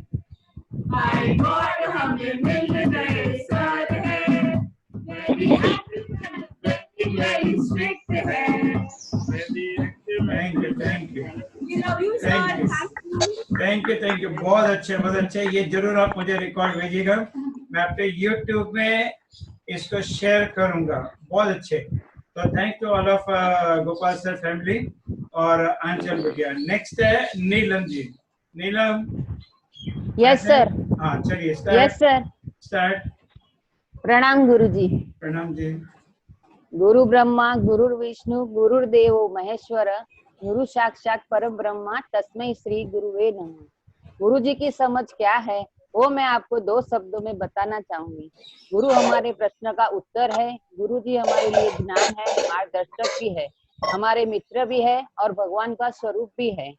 बाय गॉड हमें मिल गए सर है, वेरी एक्टिव वेरी स्ट्रिक्ट है। Thank you We love you, sir. Thank you बहुत अच्छे। ये जरूर आप मुझे रिकॉर्ड भेजिएगा, मैं अपने YouTube में इसको शेयर करूंगा। बहुत अच्छे, तो thank to all of Gopal sir family और आंचल बिटिया। नेक्स्ट है नीलम जी। नीलम। Yes sir. हाँ चलिए यस सर। स्टार्ट। प्रणाम गुरु जी। प्रणाम जी। गुरु ब्रह्मा गुरु विष्णु गुरुर्देवो महेश्वर, गुरु साक्षात परम ब्रह्मा तस्मै श्री गुरुवे नमः। गुरु जी की समझ क्या है वो मैं आपको 2 शब्दों में बताना चाहूंगी। गुरु हमारे प्रश्न का उत्तर है, गुरु जी हमारे लिए ज्ञान है, मार्गदर्शक भी है, हमारे मित्र भी है और भगवान का स्वरूप भी है।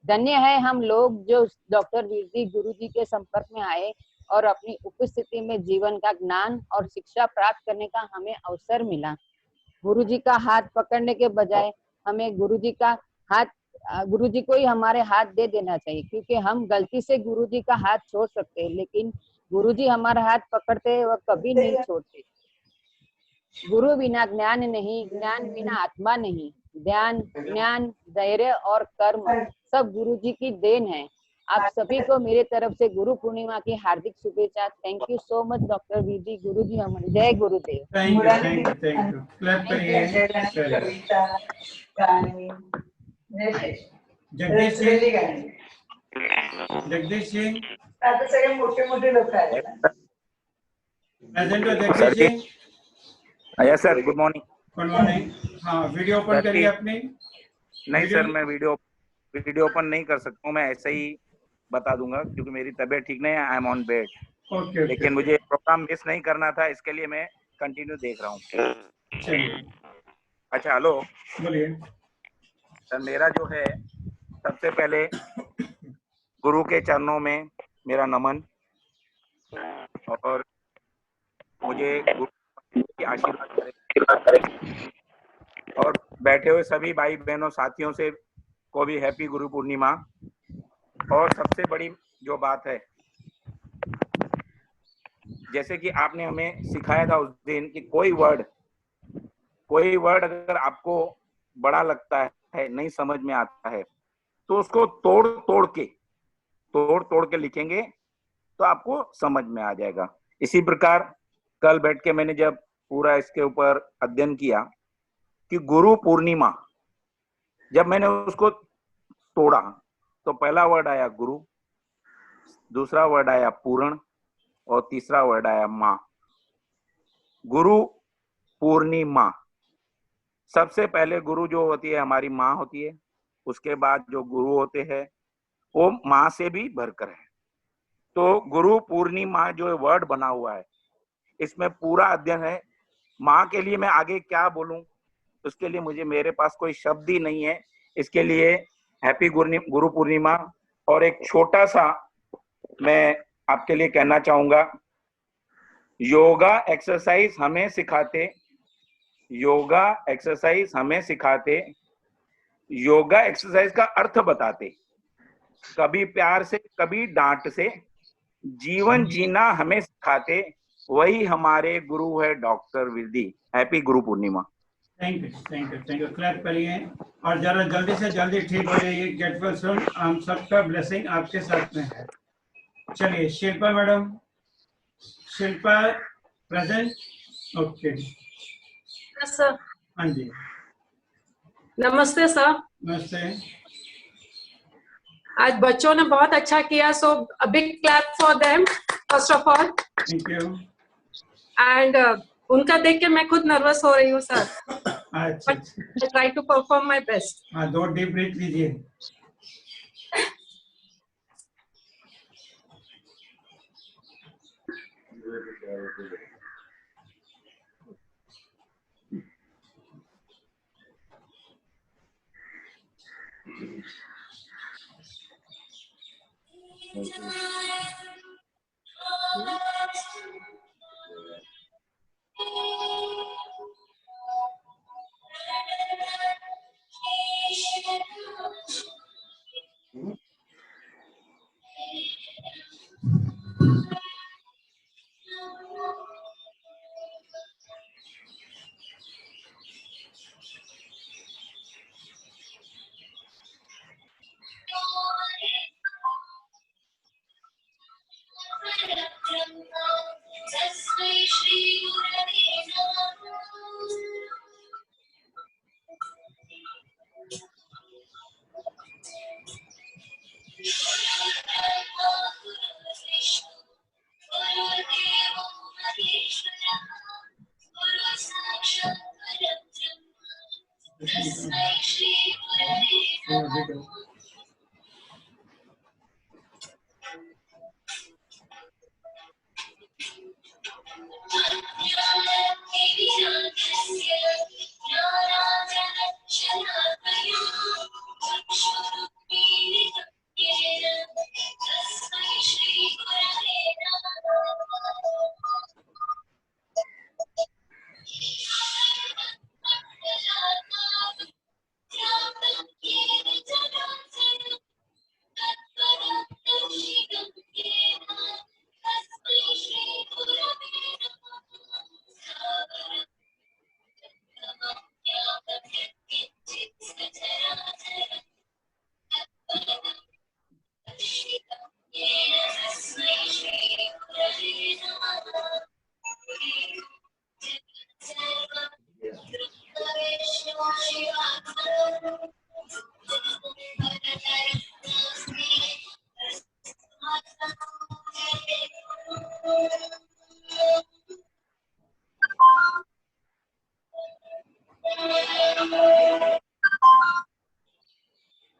धन्य है हम लोग जो डॉक्टर वीरदी गुरु जी के संपर्क में आए और अपनी उपस्थिति में जीवन का ज्ञान और शिक्षा प्राप्त करने का हमें अवसर मिला। गुरु जी का हाथ पकड़ने के बजाय हमें गुरु जी को ही हमारे हाथ दे देना चाहिए, क्योंकि हम गलती से गुरु जी का हाथ छोड़ सकते हैं, लेकिन गुरु जी हमारा हाथ पकड़ते हैं वह कभी नहीं छोड़ते। गुरु बिना ज्ञान नहीं, ज्ञान बिना आत्मा नहीं। ध्यान, ज्ञान, धैर्य और कर्म सब गुरु जी की देन है। आप सभी को मेरे तरफ से गुरु पूर्णिमा की हार्दिक शुभेच्छा। Thank you so much doctor Virdi. गुरु जी हमारे जय गुरुदेव। Thank you. क्लैप करिए। जगदीश सिंह आता सगळे मोठे मोठे लोक आहेत प्रेजेंट हो। Jagdish Singh. Yes sir, good morning. Good morning. हाँ वीडियो ओपन करिए अपनी। नहीं सर, मैं वीडियो ओपन नहीं कर सकता हूँ, मैं ऐसे ही बता दूंगा क्योंकि मेरी तबीयत ठीक नहीं है। I am on bed. Okay. लेकिन मुझे प्रोग्राम मिस नहीं करना था, इसके लिए मैं कंटिन्यू देख रहा हूँ। अच्छा हेलो, बोलिए सर। मेरा जो है सबसे पहले गुरु के चरणों में मेरा नमन, और मुझे गुरु की आशीर्वाद करें, और बैठे हुए सभी भाई बहनों साथियों से को भी हैप्पी गुरु पूर्णिमा। और सबसे बड़ी जो बात है, जैसे कि आपने हमें सिखाया था उस दिन कि कोई वर्ड अगर आपको बड़ा लगता है, नहीं समझ में आता है, तो उसको तोड़ तोड़ के लिखेंगे तो आपको समझ में आ जाएगा। इसी प्रकार कल बैठ के मैंने जब पूरा इसके ऊपर अध्ययन किया कि गुरु पूर्णिमा, जब मैंने उसको तोड़ा तो पहला वर्ड आया गुरु, दूसरा वर्ड आया पूर्ण और तीसरा वर्ड आया माँ। गुरु पूर्णिमा, सबसे पहले गुरु जो होती है हमारी माँ होती है, उसके बाद जो गुरु होते हैं वो माँ से भी भरकर है। तो गुरु पूर्णिमा जो वर्ड बना हुआ है इसमें पूरा अध्ययन है। माँ के लिए मैं आगे क्या बोलूं, उसके लिए मेरे पास कोई शब्द ही नहीं है। इसके लिए हैप्पी गुरु पूर्णिमा। और एक छोटा सा मैं आपके लिए कहना चाहूंगा, योगा एक्सरसाइज हमें सिखाते, योगा एक्सरसाइज हमें सिखाते, योगा एक्सरसाइज का अर्थ बताते, कभी प्यार से कभी डांट से जीवन जीना हमें सिखाते, वही हमारे गुरु है doctor Virdi. Happy Guru Purnima. Thank you. Clap करिए और जरा जल्दी से जल्दी ठीक हो जाइए। Get well soon. हम सबका ब्लेसिंग आपके साथ में है। चलिए Shilpa madam, Shilpa present. Okay sir. हाँ जी, नमस्ते सर। नमस्ते। आज बच्चों ने बहुत अच्छा किया, so a big clap for them first of all. Thank you. And उनका देख के मैं खुद नर्वस हो रही हूँ सर। अच्छा, I try to perform my best. हाँ, 2 डीप ब्रीथ लीजिए।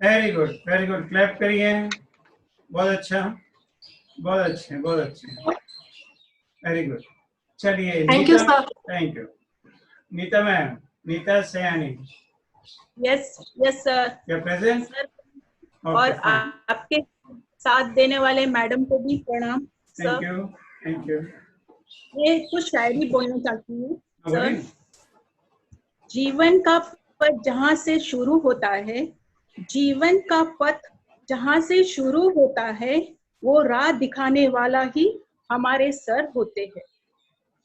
Very good, very good. Clap करिए। बहुत अच्छा, बहुत अच्छे, बहुत अच्छे। Very good. चलिए, thank you sir. Thank you. Neeta ma'am, Neeta Sayani. Yes yes sir. क्या प्रेजेंट सर? और आपके साथ देने वाले मैडम को भी प्रणाम sir. Thank you, thank you. ये कुछ शायरी बोलना चाहती हूँ सर। जीवन का पथ जहाँ से शुरू होता है, जीवन का पथ जहाँ से शुरू होता है, वो राह दिखाने वाला ही हमारे सर होते हैं।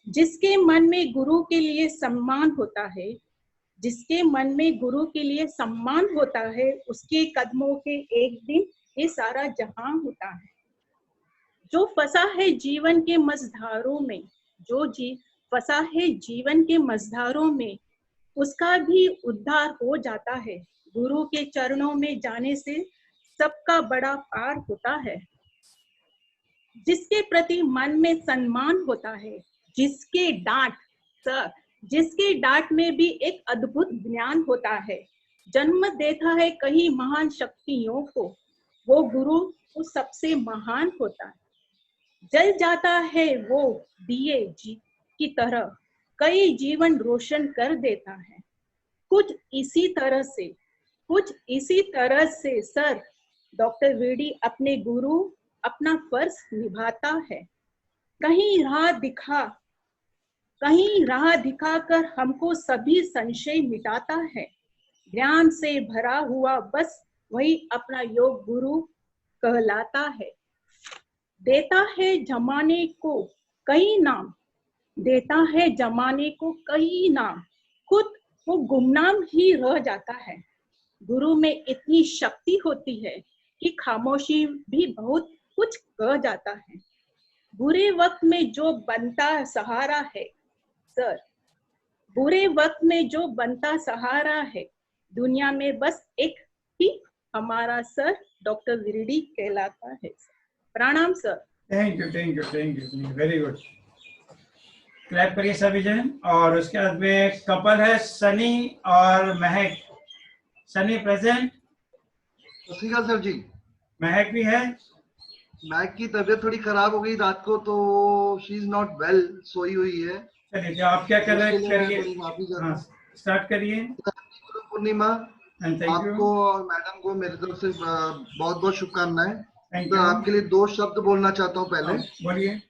जिसके मन में गुरु के लिए सम्मान होता है, जिसके मन में गुरु के लिए सम्मान होता है, उसके कदमों के एक दिन ये सारा जहां होता है। जो फंसा है जीवन के मझधारों में, फंसा है जीवन के मझधारों में, उसका भी उद्धार हो जाता है। गुरु के चरणों में जाने से सबका बड़ा पार होता है। जिसके प्रति मन में सम्मान होता है, जिसके डांट में भी एक अद्भुत ज्ञान होता है, जन्म देता है कई महान शक्तियों को, वो गुरु वो सबसे महान होता है। जल जाता है वो दिए की तरह, कई जीवन रोशन कर देता है। कुछ इसी तरह से सर डॉक्टर वीडी अपने गुरु अपना फर्ज निभाता है। कहीं राह दिखाकर हमको सभी संशय मिटाता है। ज्ञान से भरा हुआ बस वही अपना योग गुरु कहलाता है। देता है जमाने को कई नाम, खुद वो गुमनाम ही रह जाता है। गुरु में इतनी शक्ति होती है कि खामोशी भी बहुत कुछ कह जाता है। बुरे वक्त में जो बनता सहारा है सर, बुरे वक्त में जो बनता सहारा है, दुनिया में बस एक ही हमारा सर डॉक्टर विरडी कहलाता है। प्रणाम sir. Thank you, very good. Clap करिए सभी जन। और उसके बाद में कपल है सनी और महक। सनी प्रेजेंट। सर जी। महक भी है। महक की तबीयत थोड़ी खराब हो गई रात को, तो शी इज नॉट वेल, सोई हुई है। चलिए, तो आप क्या कर रहे हैं करिए, स्टार्ट करिए। गुरु पूर्णिमा आपको और मैडम को मेरी तरफ से बहुत बहुत शुभकामनाएं। तो आपके लिए 2 शब्द बोलना चाहता हूँ। पहले बोलिए।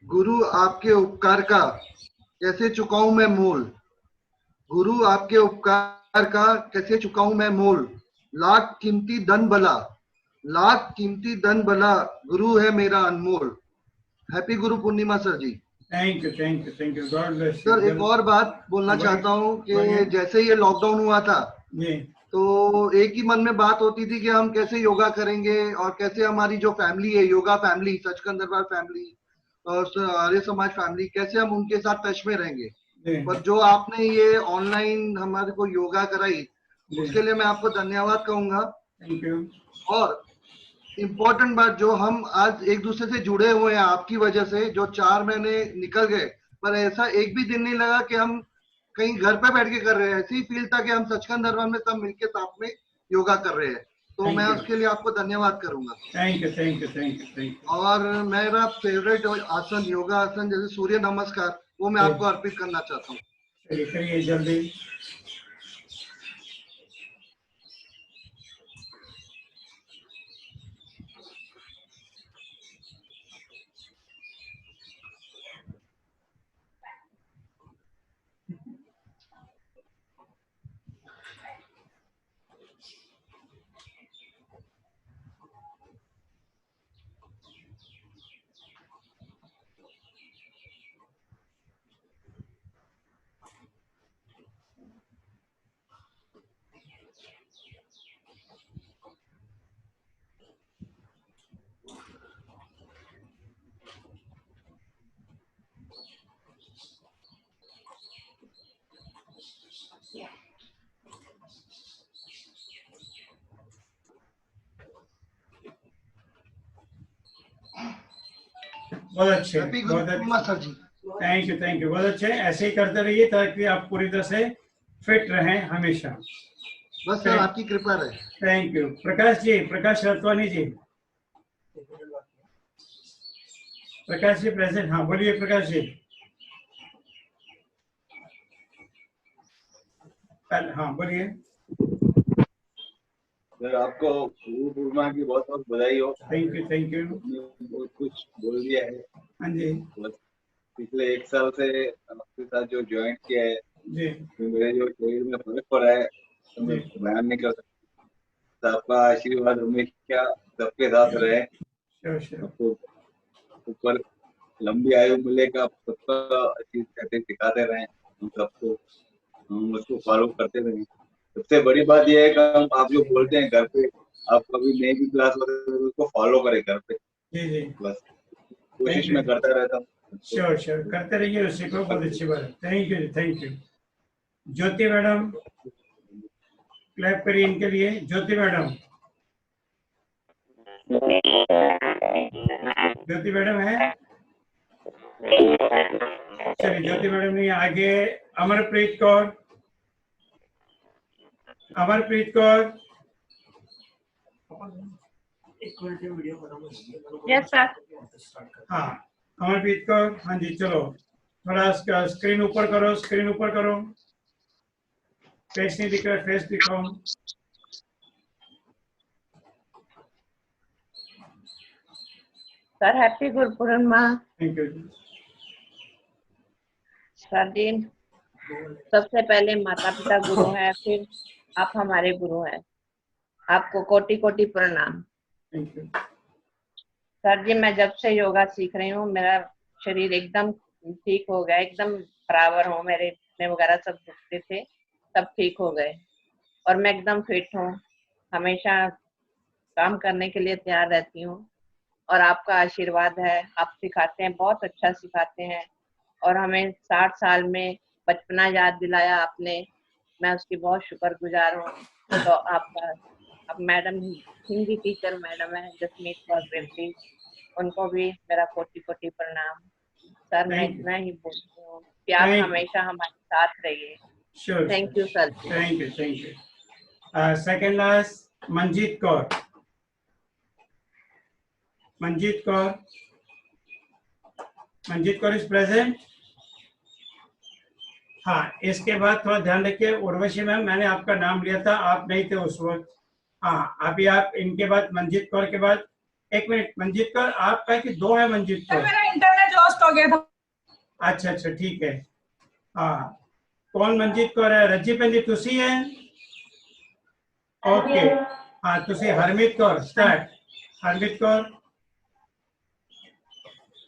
गुरु आपके उपकार का कैसे चुकाऊं मैं मोल, गुरु आपके उपकार का कैसे चुकाऊं मैं मोल, लाख कीमती धन भला गुरु है मेरा अनमोल। Happy Guru Purnima sir ji. Thank you, God bless you. Sir एक और बात बोलना चाहता हूँ कि जैसे ये लॉकडाउन हुआ था तो एक ही मन में बात होती थी कि हम कैसे योगा करेंगे और कैसे हमारी जो फैमिली है, योगा फैमिली, सचखंड दरबार फैमिली और आर्य समाज फैमिली, कैसे हम उनके साथ टच में रहेंगे। पर जो आपने ये ऑनलाइन हमारे को योगा कराई, उसके लिए मैं आपको धन्यवाद कहूंगा। Thank you. और इम्पोर्टेंट बात, जो हम आज एक दूसरे से जुड़े हुए हैं आपकी वजह से, जो 4 महीने निकल गए पर ऐसा एक भी दिन नहीं लगा कि हम कहीं घर पे बैठ के कर रहे हैं। ऐसे ही फील था कि हम सचखंड दरबार में सब मिलके साथ में योगा कर रहे हैं। तो मैं उसके लिए आपको धन्यवाद करूंगा। Thank you. और मेरा फेवरेट आसन, योगा आसन जैसे सूर्य नमस्कार, वो मैं आपको अर्पित करना चाहता हूँ। करिए जल्दी। बहुत अच्छे, बहुत अच्छे। थैंक यू, बहुत अच्छे। ऐसे ही करते रहिए ताकि आप पूरी तरह से फिट रहें हमेशा। बस सर आपकी कृपा रहे। Thank you. Prakash Ratwani ji. Prakash ji present. हाँ बोलिए प्रकाश जी। हाँ बोलिए। सर आपको गुरु पूर्णिमा की बहुत बहुत बधाई हो। Thank you. बहुत कुछ बोल दिया है। हाँ जी। पिछले 1 साल से आपके साथ जो ज्वाइन किया है जी, तो मेरे जो शरीर में फर्क पड़ा है तो मैं बयान नहीं कर सकता। आपका आशीर्वाद हमेशा सबके साथ रहे, आपको ऊपर लंबी आयु मिलेगा, सबका अच्छी सिखाते रहे हम सबको। हम उसको फॉलो करते रहें। सबसे बड़ी बात यह है कि हम आप जो बोलते हैं घर पे, आप कभी नई भी क्लास होते हैं तो उसको फॉलो करें घर पे। जी जी, बस कोशिश में करता रहता हूँ। श्योर श्योर, करते रहिए, उसी को बहुत अच्छी बात है। Thank you, thank you. Jyoti madam, clap करिए इनके लिए। ज्योति मैडम, ज्योति मैडम है? चलिए, ज्योति मैडम नहीं, आगे अमरप्रीत कौर। अमरप्रीत कौर। Yes sir. हाँ, अमरप्रीत कौर, हाँ जी, चलो थोड़ा स्क्रीन ऊपर करो, स्क्रीन ऊपर करो। फेस नहीं दिख रहा, फेस दिखाओ। Sir happy Guru Purnima. Thank you. Sir जी, सबसे पहले माता पिता गुरु हैं, फिर आप हमारे गुरु हैं। आपको कोटि कोटि प्रणाम। Thank you. सर जी, मैं जब से योगा सीख रही हूँ मेरा शरीर एकदम ठीक हो गया, एकदम बराबर हूँ। मेरे वगैरह सब दुखते थे, सब ठीक हो गए और मैं एकदम फिट हूँ। हमेशा काम करने के लिए तैयार रहती हूँ और आपका आशीर्वाद है। आप सिखाते हैं, बहुत अच्छा सिखाते हैं और हमें 60 साल में बचपना याद दिलाया आपने। मैं उसकी बहुत शुक्रगुजार हूँ। तो आपका, अब मैडम हिंदी टीचर मैडम है जसमीत कौर रेड्डी, उनको भी मेरा कोटि कोटि प्रणाम। सर मैं इतना ही बोलती हूँ कि आप हमेशा हमारे साथ रहिए। Sure, thank you sir. Thank you, thank you. Second last Manjeet Kaur. Manjeet Kaur, Manjeet Kaur is present? हाँ, इसके बाद थोड़ा ध्यान रखिए उर्वशी मैम, मैंने आपका नाम लिया था, आप नहीं थे उस वक्त। हाँ, अभी आप इनके बाद मंजीत कौर के बाद, एक मिनट मंजीत कौर, आपका कि दो है मंजीत कौर? मेरा इंटरनेट लॉस्ट हो गया था। अच्छा अच्छा, ठीक है। हाँ, कौन मंजीत कौर है? रजी पंजी तुसी है? ओके, हाँ तुसी। Harmeet Kaur start. Harmeet Kaur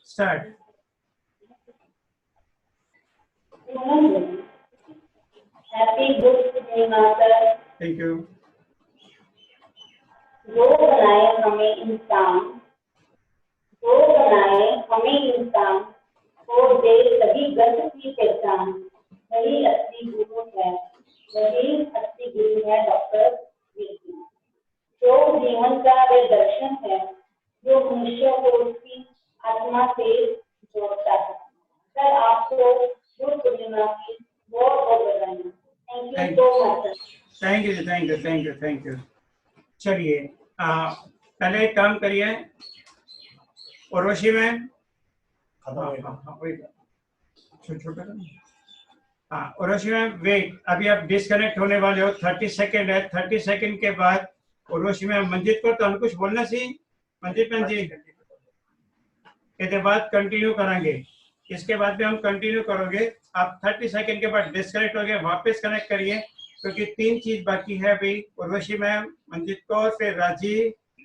start. Happy Guru Purnima sir. Thank you. जो बनाए हमें इंसान, जो बनाए हमें इंसान, को दे सभी गंध की पहचान, वही असली गुरु है, वही असली गुरु है डॉक्टर वीरजी। जो जीवन का वे दर्शन है जो मनुष्य को उसकी आत्मा से जोड़ता है। सर आपको गुरु पूर्णिमा की बहुत बहुत बधाई। Thank you so much. Thank you, thank you, thank you, thank you. चलिए, पहले एक काम करिए उर्वशी में, छोटा। हाँ उर्वशी में वेट, अभी आप डिस्कनेक्ट होने वाले हो, 30 सेकेंड है। 30 सेकेंड के बाद उर्वशी में मंजीत को तो हम कुछ बोलना सी मंजीत जी के बाद कंटिन्यू करेंगे। इसके बाद भी हम कंटिन्यू करोगे। आप 30 सेकेंड के बाद डिस्कनेक्ट हो गए, वापस कनेक्ट करिए, क्योंकि 3 चीज बाकी है अभी। उर्वशी मैम, मंजीत कौर, फिर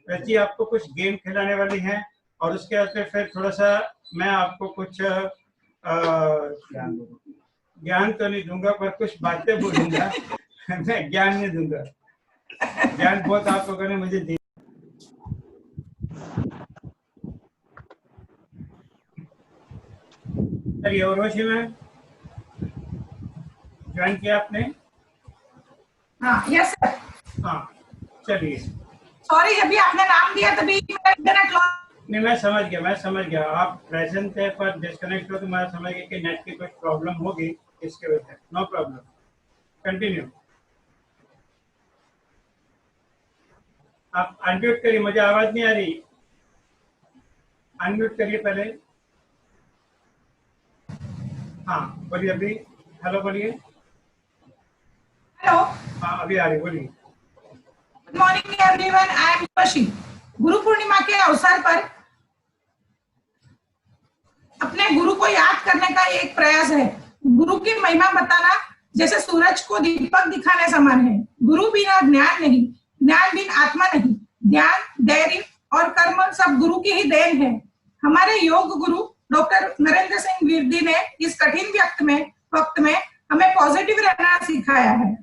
राजी आपको कुछ गेम खिलाने वाली हैं और उसके बाद फिर थोड़ा सा मैं आपको कुछ ज्ञान तो नहीं दूंगा पर कुछ बातें बोलूंगा। मैं ज्ञान नहीं दूंगा, ज्ञान बहुत आप लोगों ने मुझे दी। चलिए उर्वशी मैम, ज्वाइन किया आपने? हाँ यस सर। हाँ चलिए। सॉरी, अभी आपने नाम दिया तभी मेरा इंटरनेट लॉस। नहीं, मैं समझ गया आप प्रेजेंट थे पर डिस्कनेक्ट हो, तो मैं समझ गया कि नेट की कुछ प्रॉब्लम होगी इसके वजह से। No problem, continue. आप अनम्यूट करिए, मुझे आवाज नहीं आ रही। अनम्यूट करिए पहले। हाँ बोलिए, अभी हेलो बोलिए। हेलो। हाँ अभी आ रही, बोलिए। Good morning everyone, I am Urvashi. Guru Purnima के अवसर पर अपने गुरु को याद करने का एक प्रयास है। गुरु की महिमा बताना जैसे सूरज को दीपक दिखाने समान है। गुरु बिना ज्ञान नहीं, ज्ञान बिना आत्मा नहीं। ज्ञान, धैर्य और कर्म सब गुरु की ही देन है। हमारे योग गुरु डॉक्टर नरेंद्र सिंह वीरदी ने इस कठिन वक्त में हमें पॉजिटिव रहना सिखाया है।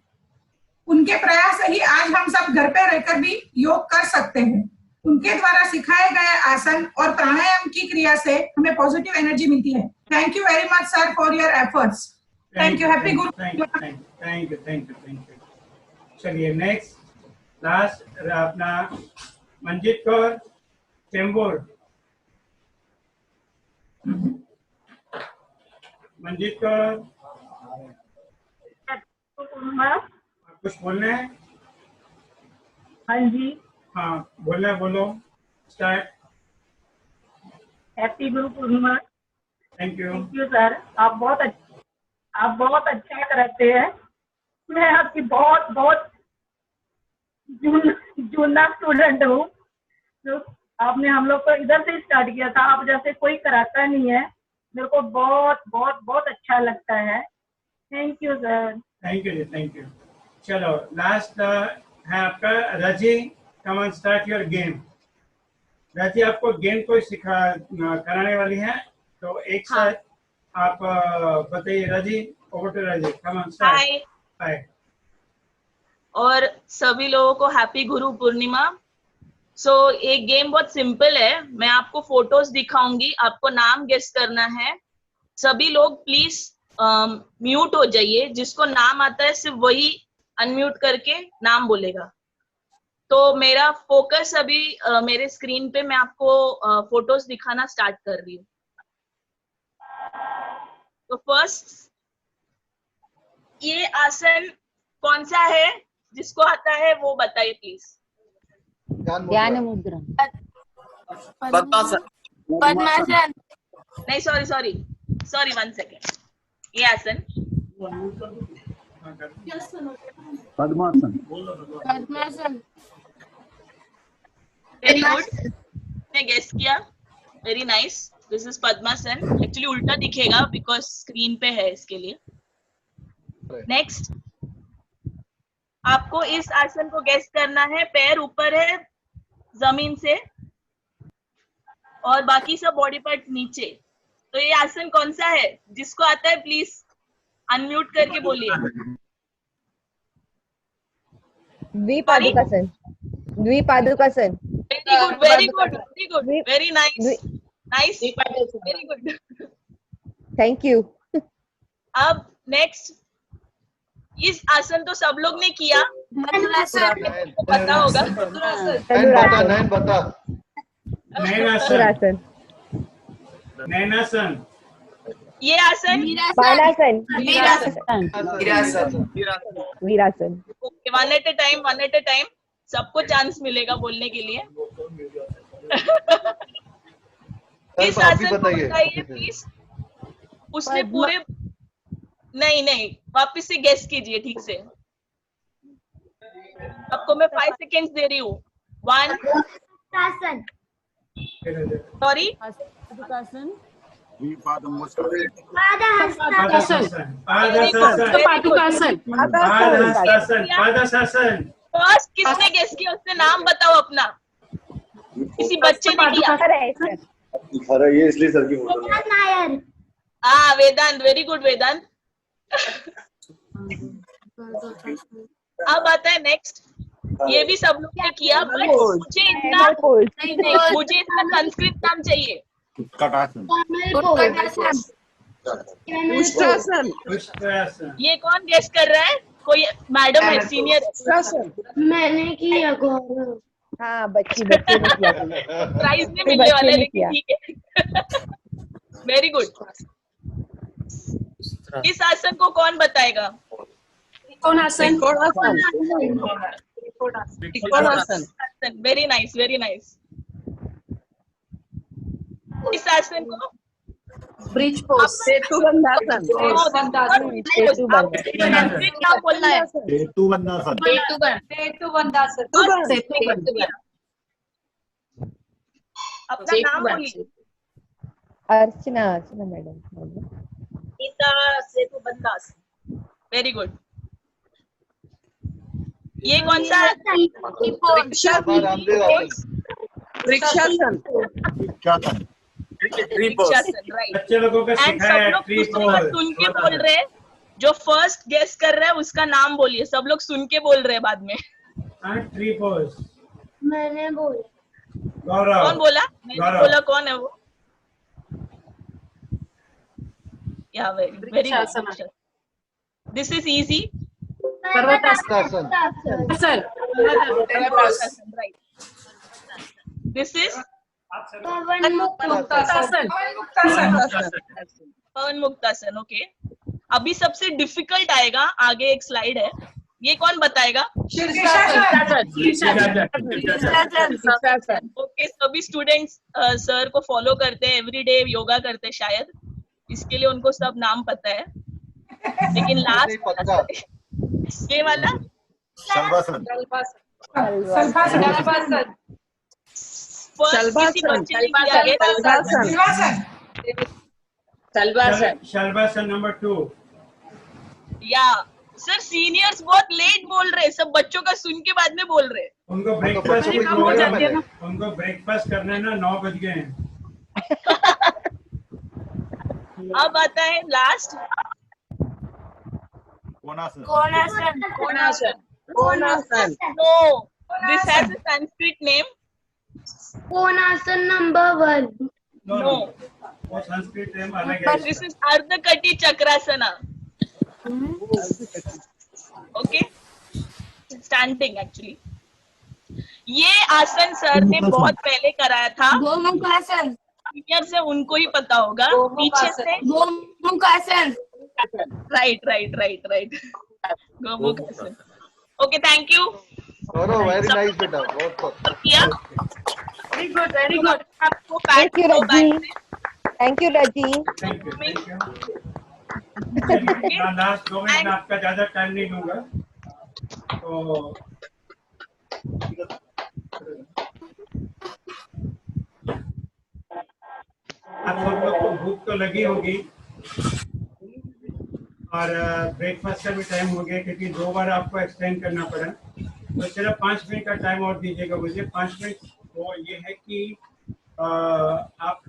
उनके प्रयास से ही आज हम सब घर पे रहकर भी योग कर सकते हैं। उनके द्वारा सिखाए गए आसन और प्राणायाम की क्रिया से हमें पॉजिटिव एनर्जी मिलती है। Thank you very much sir for your efforts. Thank you. Happy Guru. Thank you. चलिए नेक्स्ट लास्ट अपना मंजीत कौर चेंबूर। मंजीत कौर कुछ बोलना है? हाँ जी। हाँ बोलना है, बोलो। Start. Happy Guru Purnima. Thank you sir. आप बहुत अच्छा करते हैं। मैं आपकी बहुत जूना स्टूडेंट हूँ। तो आपने हम लोग को इधर से स्टार्ट किया था, आप जैसे कोई कराता नहीं है। मेरे को बहुत अच्छा लगता है। Thank you sir. Thank you ji, thank you. चलो लास्ट है आपका Raji. Come on start your game. Raji आपको गेम को कराने वाली है, तो एक साथ आप बताइए। रजी, ओवर टू रजी। Come on start. हाय और सभी लोगों को हैप्पी गुरु पूर्णिमा। सो एक गेम बहुत सिंपल है। मैं आपको फोटोज दिखाऊंगी, आपको नाम गेस करना है। सभी लोग प्लीज म्यूट हो जाइए। जिसको नाम आता है सिर्फ वही अनम्यूट करके नाम बोलेगा। तो मेरा फोकस अभी मेरे स्क्रीन पे मैं आपको फोटोज दिखाना स्टार्ट कर रही हूँ। तो फर्स्ट, ये आसन कौन सा है? जिसको आता है वो बताइए प्लीज। ध्यान मुद्रा। पद्मासन। नहीं, सॉरी 1 सेकेंड। ये आसन पद्मासन। Very good. ने गेस किया। Very nice. This is Padmasana. Actually उल्टा दिखेगा बिकॉज स्क्रीन पे है, इसके लिए। नेक्स्ट, आपको इस आसन को गेस करना है। पैर ऊपर है जमीन से और बाकी सब बॉडी पार्ट नीचे। तो ये आसन कौन सा है? जिसको आता है प्लीज अनम्यूट करके बोलिए। Dwipadukasana. Dwipadukasana. Very good, very nice, very good. Thank you. अब नेक्स्ट, इस आसन तो सब लोग ने किया। पता होगा। नैनासन। ये आसन Virasana. Okay, one at a time. सबको चांस मिलेगा बोलने के लिए। इस आसन को बताइए प्लीज। उसने पूरे नहीं, वापिस से गेस कीजिए ठीक से। आपको मैं 5 सेकेंड्स दे रही हूँ। 1 सॉरी फर्स्ट किसने गेस किया? उसने नाम बताओ अपना। किसी बच्चे ने किया? ये इसलिए सर की फोटो। हाँ, वेदांत। वेरी गुड वेदांत। अब आता है नेक्स्ट। ये भी सब लोग ने किया, बट मुझे इतना संस्कृत नाम चाहिए। ये कौन गेस कर रहा है? कोई मैडम है, सीनियर। मैंने किया। हाँ, बच्ची ने किया। प्राइज नहीं मिलने वाले, लेकिन ठीक है। Very good. इस आसन को कौन बताएगा? कौन आसन? Very nice, very nice. इस आसन को ब्रिज पोज। सेतुबंधासन। क्या बोलना है? अपना नाम बोलिए। Archana madam. Setubandhasana. Very good. ये कौन सा है? बच्चे लोगों को सिखाया ट्री पोज। सुन के बोल रहे, जो फर्स्ट गेस कर रहा है उसका नाम बोलिए, सब लोग सुन के बोल रहे हैं बाद में। Tree pose. मैंने बोला। गौरव। कौन बोला? मैंने बोला। कौन है वो? Yeah very good. This is easy. Parvatasana. Right. This is Pawanmuktasana. Okay, अभी सबसे डिफिकल्ट आएगा, आगे एक स्लाइड है, ये कौन बताएगा? ओके, सभी स्टूडेंट्स सर को फॉलो करते हैं, एवरीडे योगा करते हैं, शायद इसके लिए उनको सब नाम पता है, लेकिन लास्ट ये वाला शलभासन नंबर 2। या सर सीनियर्स बहुत लेट बोल रहे हैं, सब बच्चों का सुन के बाद में बोल रहे हैं। उनको ब्रेकफास्ट करना है ना, 9 बज गए हैं। अब आता है last Konasana. No, this has a Sanskrit name. Konasana number 1। No, वो संस्कृत नेम अलग है। This is Ardhakati Chakrasana. Okay, standing actually. ये आसन सर ने बहुत पहले कराया था, गोमुखासन। सीनियर से उनको ही पता होगा। पीछे से Gomukhasana. Right Gomukhasana. Okay, thank you. Very nice बेटा, बहुत किया। Very good. आपको थैंक यू रजी। थैंक यू रजी। लास्ट 2 मिनट में आपका ज्यादा टाइम नहीं लूंगा, तो आप सब लोग को भूख तो लगी होगी और ब्रेकफास्ट का भी टाइम हो गया, क्योंकि 2 बार आपको एक्सटेंड करना पड़ा, तो सिर्फ 5 मिनट का टाइम और दीजिएगा मुझे। 5 मिनट वो ये है कि आप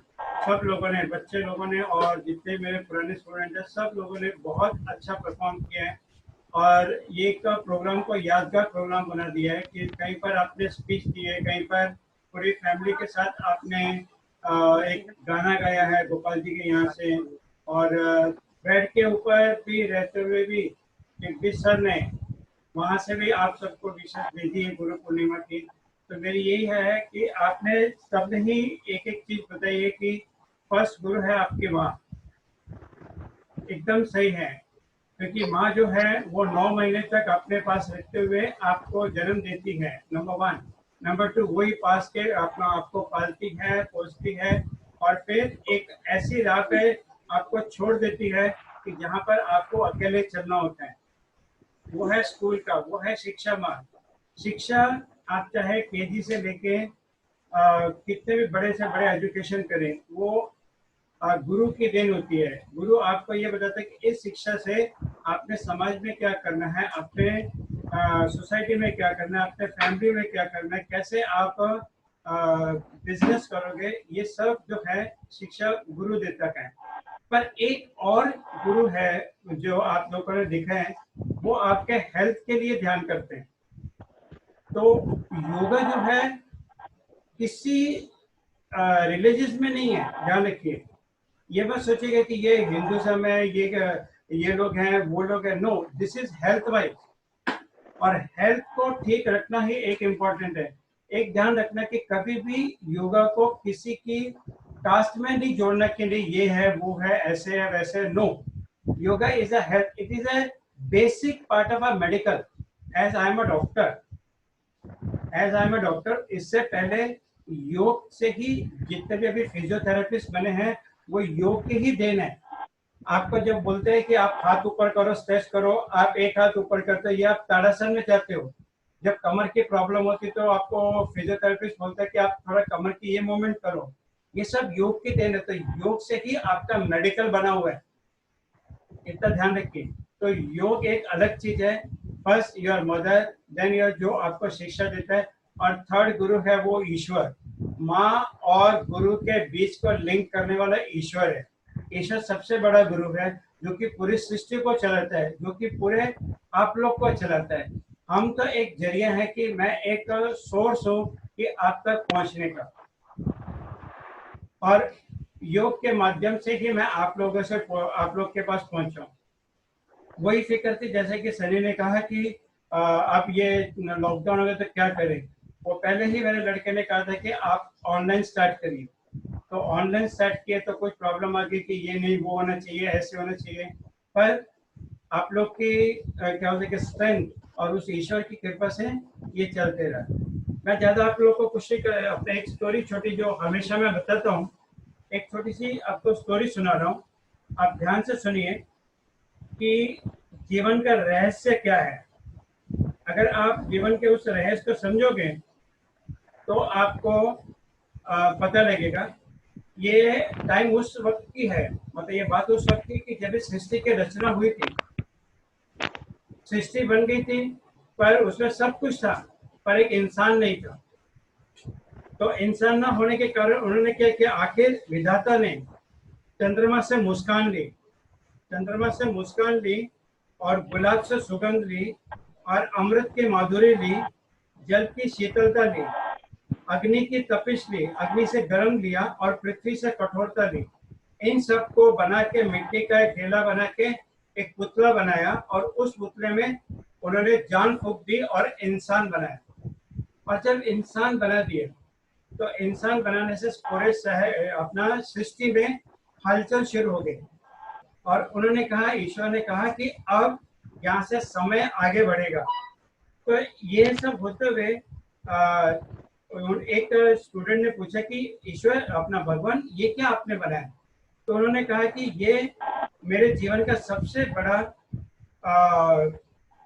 सब लोगों ने, बच्चे लोगों ने और जितने मेरे पुराने स्टूडेंट हैं, सब लोगों ने बहुत अच्छा परफॉर्म किया है और ये एक प्रोग्राम को यादगार प्रोग्राम बना दिया है कि कहीं पर आपने स्पीच दी है, कहीं पर पूरी फैमिली के साथ आपने एक गाना गाया है गोपाल जी के यहाँ से, और बेड के ऊपर भी रहते हुए भी जगदीश सर ने वहाँ से भी आप सबको विशेष भेजी है गुरु पूर्णिमा की। तो मेरी यही है कि आपने सबने ही एक एक चीज बताई है कि फर्स्ट गुरु है आपकी माँ। एकदम सही है, क्योंकि माँ जो है वो 9 महीने तक अपने पास रहते हुए आपको जन्म देती है, नंबर 1। नंबर 2, वही पास के अपना आपको पालती है, पोसती है, और फिर एक ऐसी राह पे आपको छोड़ देती है कि जहाँ पर आपको अकेले चलना होता है। वो है स्कूल का, वो है शिक्षा माँ। शिक्षा आप चाहे केजी से लेके कितने भी बड़े से बड़े एजुकेशन करें, वो गुरु की देन होती है। गुरु आपको ये बताता है कि इस शिक्षा से आपने समाज में क्या करना है, अपने सोसाइटी में क्या करना है, अपने फैमिली में क्या करना है, कैसे आप बिजनेस करोगे, ये सब जो है शिक्षा गुरु देता है। पर एक और गुरु है जो आप लोगों ने देखा है, वो आपके हेल्थ के लिए ध्यान करते हैं। तो योगा जो है किसी रिलीजियस में नहीं है, ध्यान रखिए। ये मत सोचिएगा कि ये हिंदुज़म है, ये लोग हैं, वो लोग हैं। No, this is health wise, और हेल्थ को ठीक रखना ही एक इम्पोर्टेंट है। एक ध्यान रखना कि कभी भी योगा को किसी की कास्ट में नहीं जोड़ना कि नहीं ये है, वो है, ऐसे है, वैसे है। No, yoga is a health, it is a basic part of a medical. As I am a doctor, इससे पहले योग से ही जितने भी अभी फिजियोथेरेपिस्ट बने हैं वो योग की ही देन है। आपको जब बोलते हैं कि आप हाथ ऊपर करो, स्ट्रेच करो, आप एक हाथ ऊपर करते हो, ये आप ताड़ासन में जाते हो। जब कमर की प्रॉब्लम होती तो आपको फिजियोथेरेपिस्ट बोलता है कि आप थोड़ा कमर की ये मूवमेंट करो। ये सब योग की देन है, तो योग से ही आपका मेडिकल बना हुआ है, इतना ध्यान रखिए। तो योग एक अलग चीज है। First your mother, then your जो आपको शिक्षा देता है, और थर्ड गुरु है वो ईश्वर। माँ और गुरु के बीच को लिंक करने वाला ईश्वर है। ईश्वर सबसे बड़ा गुरु है, जो कि पूरी सृष्टि को चलाता है, जो कि पूरे आप लोग को चलाता है। हम तो एक जरिया है कि मैं एक सोर्स हूँ कि आप तक पहुंचने का, और योग के माध्यम से ही मैं आप लोगों से आप लोग के पास पहुंचा। वही फिक्र थी, जैसे कि सनी ने कहा कि आप ये लॉकडाउन हो गया तो क्या करें। वो पहले ही मेरे लड़के ने कहा था कि आप ऑनलाइन स्टार्ट करिए, तो ऑनलाइन स्टार्ट किए तो कुछ प्रॉब्लम आ गई कि ये नहीं वो होना चाहिए, ऐसे होना चाहिए। पर आप लोग की क्या होता है कि स्ट्रेंथ और उस ईश्वर की कृपा से ये चलते रहा। मैं ज़्यादा आप लोगों को कुछ अपने एक स्टोरी छोटी जो हमेशा मैं बताता हूँ, एक छोटी सी आपको स्टोरी सुना रहा हूँ, आप ध्यान से सुनिए कि जीवन का रहस्य क्या है। अगर आप जीवन के उस रहस्य को समझोगे तो आपको पता लगेगा। ये टाइम उस वक्त की है, मतलब ये बात उस वक्त की कि जब इस सृष्टि की रचना हुई थी, सृष्टि बन गई थी, पर उसमें सब कुछ था, पर एक इंसान नहीं था। तो इंसान ना होने के कारण उन्होंने क्या किया, आखिर विधाता ने चंद्रमा से मुस्कान ली, चंद्रमा से मुस्कान ली, और गुलाब से सुगंध ली, और अमृत की माधुरी ली, जल की शीतलता ली, अग्नि की तपिश ली, अग्नि से गर्म लिया, और पृथ्वी से कठोरता ली। इन सब को बना के मिट्टी का एक ढेला बना के एक पुतला बनाया, और उस पुतले में उन्होंने जान फूंक दी और इंसान बनाया। और जब इंसान बना दिए तो इंसान बनाने से पूरे अपना सृष्टि में हलचल शुरू हो गई। और उन्होंने कहा, ईश्वर ने कहा कि अब यहाँ से समय आगे बढ़ेगा। तो ये सब होते हुए एक स्टूडेंट ने पूछा कि ईश्वर, अपना भगवान, ये क्या आपने बनाया। तो उन्होंने कहा कि ये मेरे जीवन का सबसे बड़ा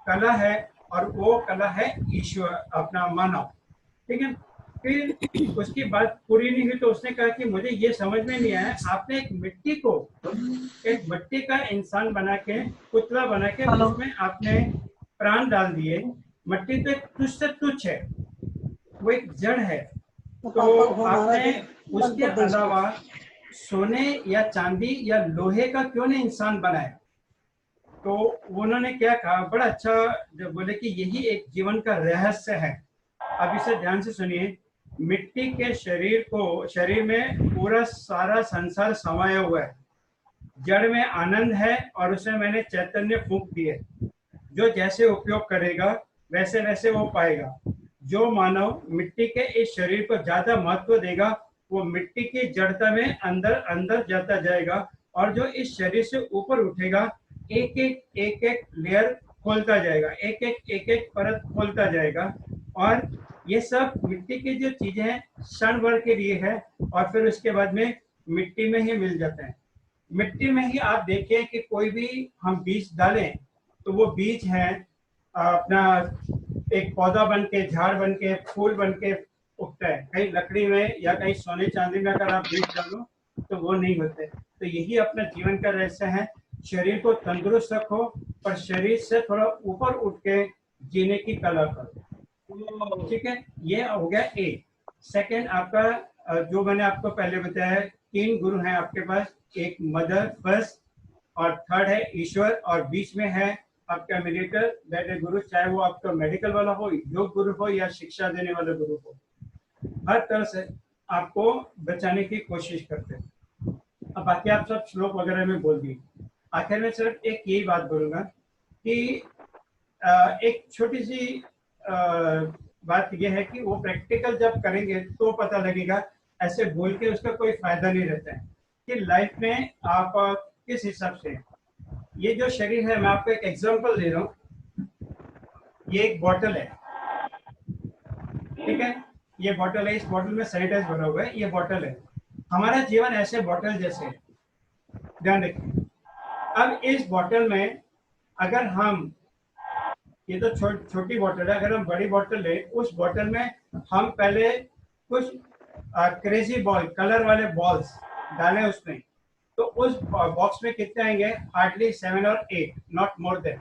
कला है, और वो कला है ईश्वर, अपना मानव। ठीक है। फिर उसकी बात पूरी नहीं हुई तो उसने कहा कि मुझे ये समझ में नहीं आया, आपने एक मिट्टी को, एक मिट्टी का इंसान बना के, पुतला बना के, उसमें आपने प्राण डाल दिए। मिट्टी तो एक तुच्छ से तुच्छ है, वो एक जड़ है, तो आपने उसके अलावा सोने या चांदी या लोहे का क्यों नहीं इंसान बनाया। तो उन्होंने क्या कहा, बड़ा अच्छा जब बोले कि यही एक जीवन का रहस्य है। अब इसे ध्यान से सुनिए। मिट्टी के शरीर में पूरा सारा संसार समाया हुआ है। जड़ में आनंद है, और उसमें मैंने चैतन्य फूंक दिए। जो जैसे उपयोग करेगा वैसे वैसे वो पाएगा। जो मानव मिट्टी के इस शरीर को ज्यादा महत्व देगा, वो मिट्टी की जड़ता में अंदर अंदर जाता जाएगा, और जो इस शरीर से ऊपर उठेगा, एक एक लेयर खोलता जाएगा, एक एक परत खोलता जाएगा। और ये सब मिट्टी की जो चीजें हैं क्षण भर के लिए है, और फिर उसके बाद में मिट्टी में ही मिल जाते हैं। मिट्टी में ही आप देखिए कि कोई भी हम बीज डालें तो वो बीज है अपना एक पौधा बन के, झाड़ बन के, फूल बन के उगता है। कहीं लकड़ी में या कहीं सोने चांदी में अगर आप बीज डालो तो वो नहीं होते। तो यही अपना जीवन का रहस्य है। शरीर को तंदुरुस्त रखो, पर शरीर से थोड़ा ऊपर उठ के जीने की कला करो। ठीक है, ये हो गया ए। सेकंड, आपका जो मैंने आपको पहले बताया, 3 गुरु हैं आपके पास। एक मदर फर्स्ट, और थर्ड है ईश्वर, और बीच में है आपका मेडिएटर, दैट इज गुरु। चाहे वो आपका मेडिकल वाला हो, योग गुरु हो, या शिक्षा देने वाला गुरु हो, हर तरह से आपको बचाने की कोशिश करते हैं। अब बाकी आप सब श्लोक वगैरह में बोल दिए। आखिर में सिर्फ एक यही बात बोलूंगा कि एक छोटी सी बात यह है कि वो प्रैक्टिकल जब करेंगे तो पता लगेगा, ऐसे बोल के उसका कोई फायदा नहीं रहता है कि लाइफ में आप किस हिसाब से। ये जो शरीर है, मैं आपको एक एग्जांपल दे रहा हूँ। ये एक बॉटल है, ठीक है, ये बॉटल है, इस बॉटल में सैनिटाइज भरा हुआ है, ये बॉटल है। हमारा जीवन ऐसे बॉटल जैसे है, ध्यान रखिए। अब इस बॉटल में अगर हम, ये तो छोटी बॉटल है, अगर हम बड़ी बॉटल ले, उस बॉटल में हम पहले कुछ क्रेजी बॉल, कलर वाले बॉल्स डालें उसमें, तो उस बॉक्स में कितने आएंगे? हार्डली 7 और 8, नॉट मोर देन,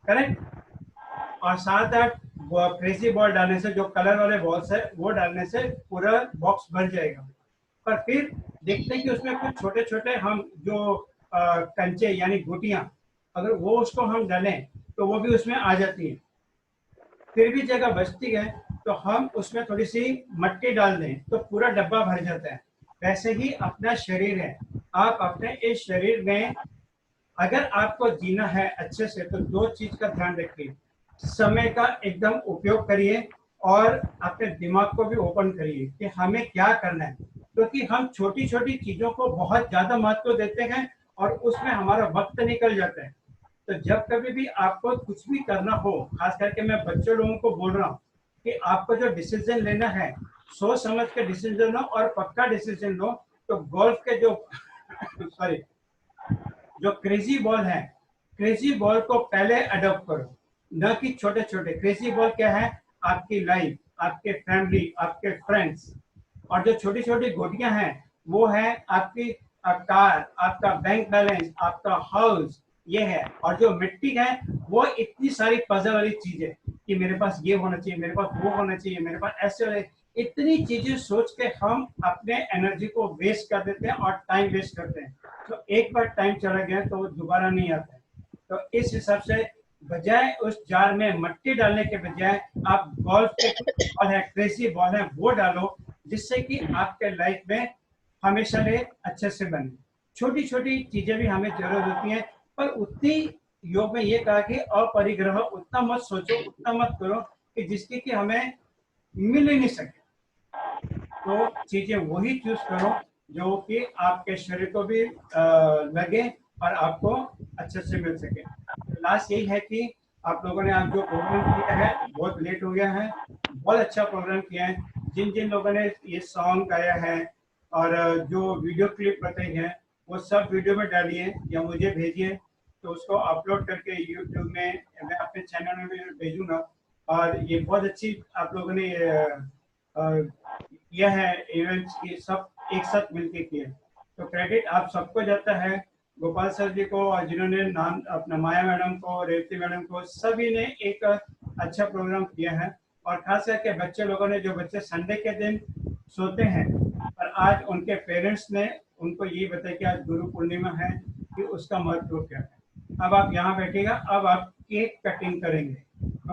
करेक्ट। और 7-8 क्रेजी बॉल डालने से, जो कलर वाले बॉल्स है वो डालने से पूरा बॉक्स भर जाएगा। पर फिर देखते हैं कि उसमें कुछ छोटे छोटे हम जो कंचे यानी गोटियां, अगर वो उसको हम डालें तो वो भी उसमें आ जाती है। फिर भी जगह बचती है तो हम उसमें थोड़ी सी मट्टी डाल दें तो पूरा डब्बा भर जाता है। वैसे ही अपना शरीर है, आप अपने इस शरीर में अगर आपको जीना है अच्छे से तो दो चीज का ध्यान रखिए, समय का एकदम उपयोग करिए और अपने दिमाग को भी ओपन करिए कि हमें क्या करना है, क्योंकि हम छोटी छोटी चीजों को बहुत ज्यादा महत्व देते हैं और उसमें हमारा वक्त निकल जाता है। तो जब कभी भी आपको कुछ भी करना हो, खास करके मैं बच्चों लोगों को बोल रहा हूँ कि आपको जो डिसीजन लेना है सोच समझ के डिसीजन लो और पक्का डिसीजन लो। तो गोल्फ के जो सॉरी जो क्रेजी बॉल है, क्रेजी बॉल को पहले अडॉप्ट करो, न कि छोटे छोटे। क्रेजी बॉल क्या है? आपकी लाइफ, आपके फैमिली, आपके फ्रेंड्स। और जो छोटी छोटी गोटियां हैं वो है आपकी कार, आपका बैंक बैलेंस, आपका हाउस, ये है। और जो मिट्टी है वो इतनी सारी पजल वाली चीजें कि मेरे पास ये होना चाहिए, मेरे पास वो होना चाहिए, मेरे पास ऐसे, इतनी चीजें सोच के हम अपने एनर्जी को वेस्ट कर देते हैं और टाइम वेस्ट करते हैं। तो एक बार टाइम चला गया तो वो दोबारा नहीं आता है। तो इस हिसाब से बजाय उस जार में मट्टी डालने के बजाय आप गोल्फ के बॉल है, क्रेजी बॉल है, वो डालो, जिससे कि आपके लाइफ में हमेशा ले अच्छे से बने। छोटी छोटी चीजें भी हमें जरूरत होती है, पर उतनी योग में ये कहा कि अपरिग्रह उतना मत सोचो, उतना मत करो कि जिसकी कि हमें मिल ही नहीं सके। तो चीजें वही चूज करो जो कि आपके शरीर को भी लगे और आपको अच्छे से मिल सके। तो लास्ट यही है कि आप लोगों ने आज जो प्रोग्राम किया है, बहुत लेट हो गया है, बहुत अच्छा प्रोग्राम किया है। जिन जिन लोगों ने ये सॉन्ग गाया है और जो वीडियो क्लिप बताई है वो सब वीडियो में डालिए या मुझे भेजिए, तो उसको अपलोड करके यूट्यूब में मैं अपने चैनल में भी भेजूंगा। और ये बहुत अच्छी आप लोगों ने किया है, इवेंट्स की सब एक साथ मिलकर किया। तो क्रेडिट आप सबको जाता है, गोपाल सर जी को, और जिन्होंने नाम अपना माया मैडम को, रेवती मैडम को, सभी ने एक अच्छा प्रोग्राम किया है। और खास करके बच्चे लोगों ने, जो बच्चे संडे के दिन सोते हैं, और आज उनके पेरेंट्स ने उनको ये बताया कि आज गुरु पूर्णिमा है कि उसका महत्व क्या है। अब आप यहाँ बैठिएगा, अब आप केक कटिंग करेंगे।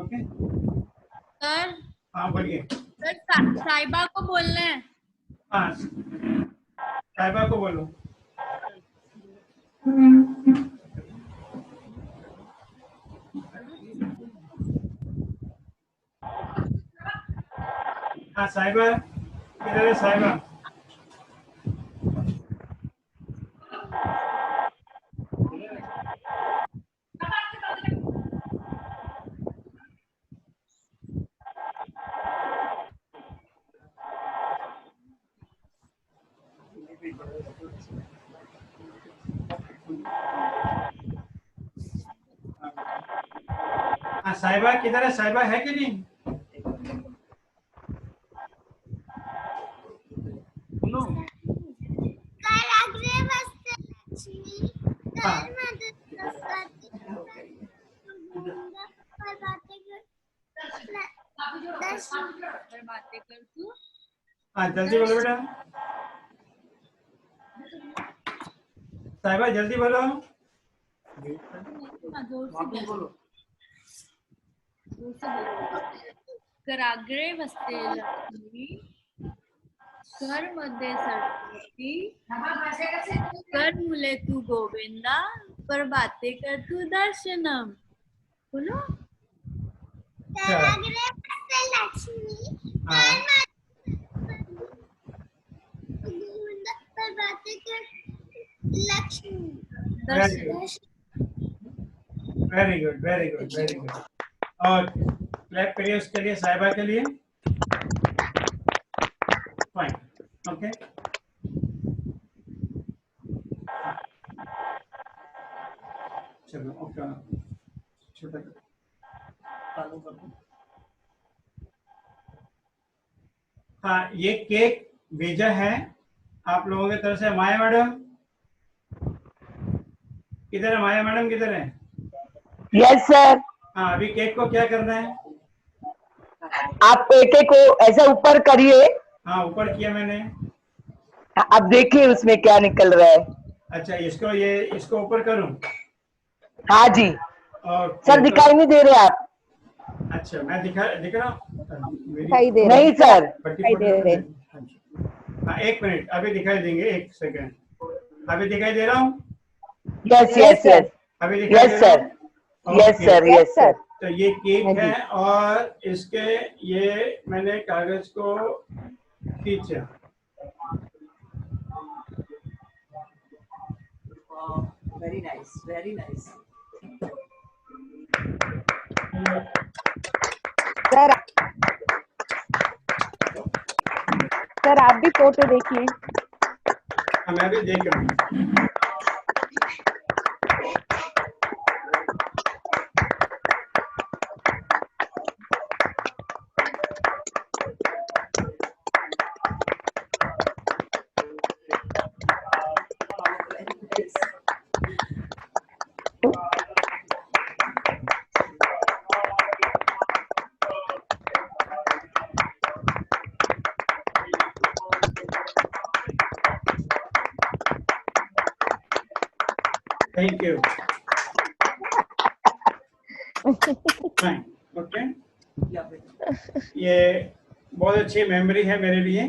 Okay sir? हाँ बोलिए। सर साहिबा को बोलना है। हाँ साहिबा को बोलो। हाँ साहिबा, किधर है साहिबा? हाँ साहिबा किधर है? साहिबा है कि नहीं? हाँ जल्दी बोलो बेटा, साहिबा जल्दी बोलो। कराग्रे वसते लक्ष्मी, कर मध्ये सरस्वती, कर मुले तू गोविंदा, पर बातें कर तू दर्शनम। बोलो। कराग्रे वसते लक्ष्मी, पर बातें कर Lakshmi. Very good very good very good. और क्लैप करिए उसके लिए, साहिबा के लिए। Fine, okay. चलो ओके, छोटा चालू कर दो। हाँ ये केक भेजा है आप लोगों की तरफ से। माया मैडम किधर है? माया मैडम किधर है? Yes sir. हाँ अभी केक को क्या करना है? आप पेटे को ऐसा ऊपर करिए। हाँ ऊपर किया मैंने। अब देखिए उसमें क्या निकल रहा है। अच्छा, इसको ऊपर करूं? हाँ जी सर, दिखाई नहीं दे रहे आप। अच्छा, मैं दिख रहा हूँ? दिखाई दे नहीं सर, दिखाई दे रहे। हाँ, 1 मिनट, अभी दिखाई देंगे, 1 सेकंड। अभी दिखाई दे रहा हूँ? यस यस यस, अभी दिखाई दे रहा हूँ? Yes sir, yes sir. तो ये केक है और इसके ये मैंने कागज को खींचा। Very nice, very nice. Sir आप भी फोटो देखिए। मैं भी देख रहा हूँ। Thank you. Fine. Okay. ये बहुत अच्छी मेमोरी है मेरे लिए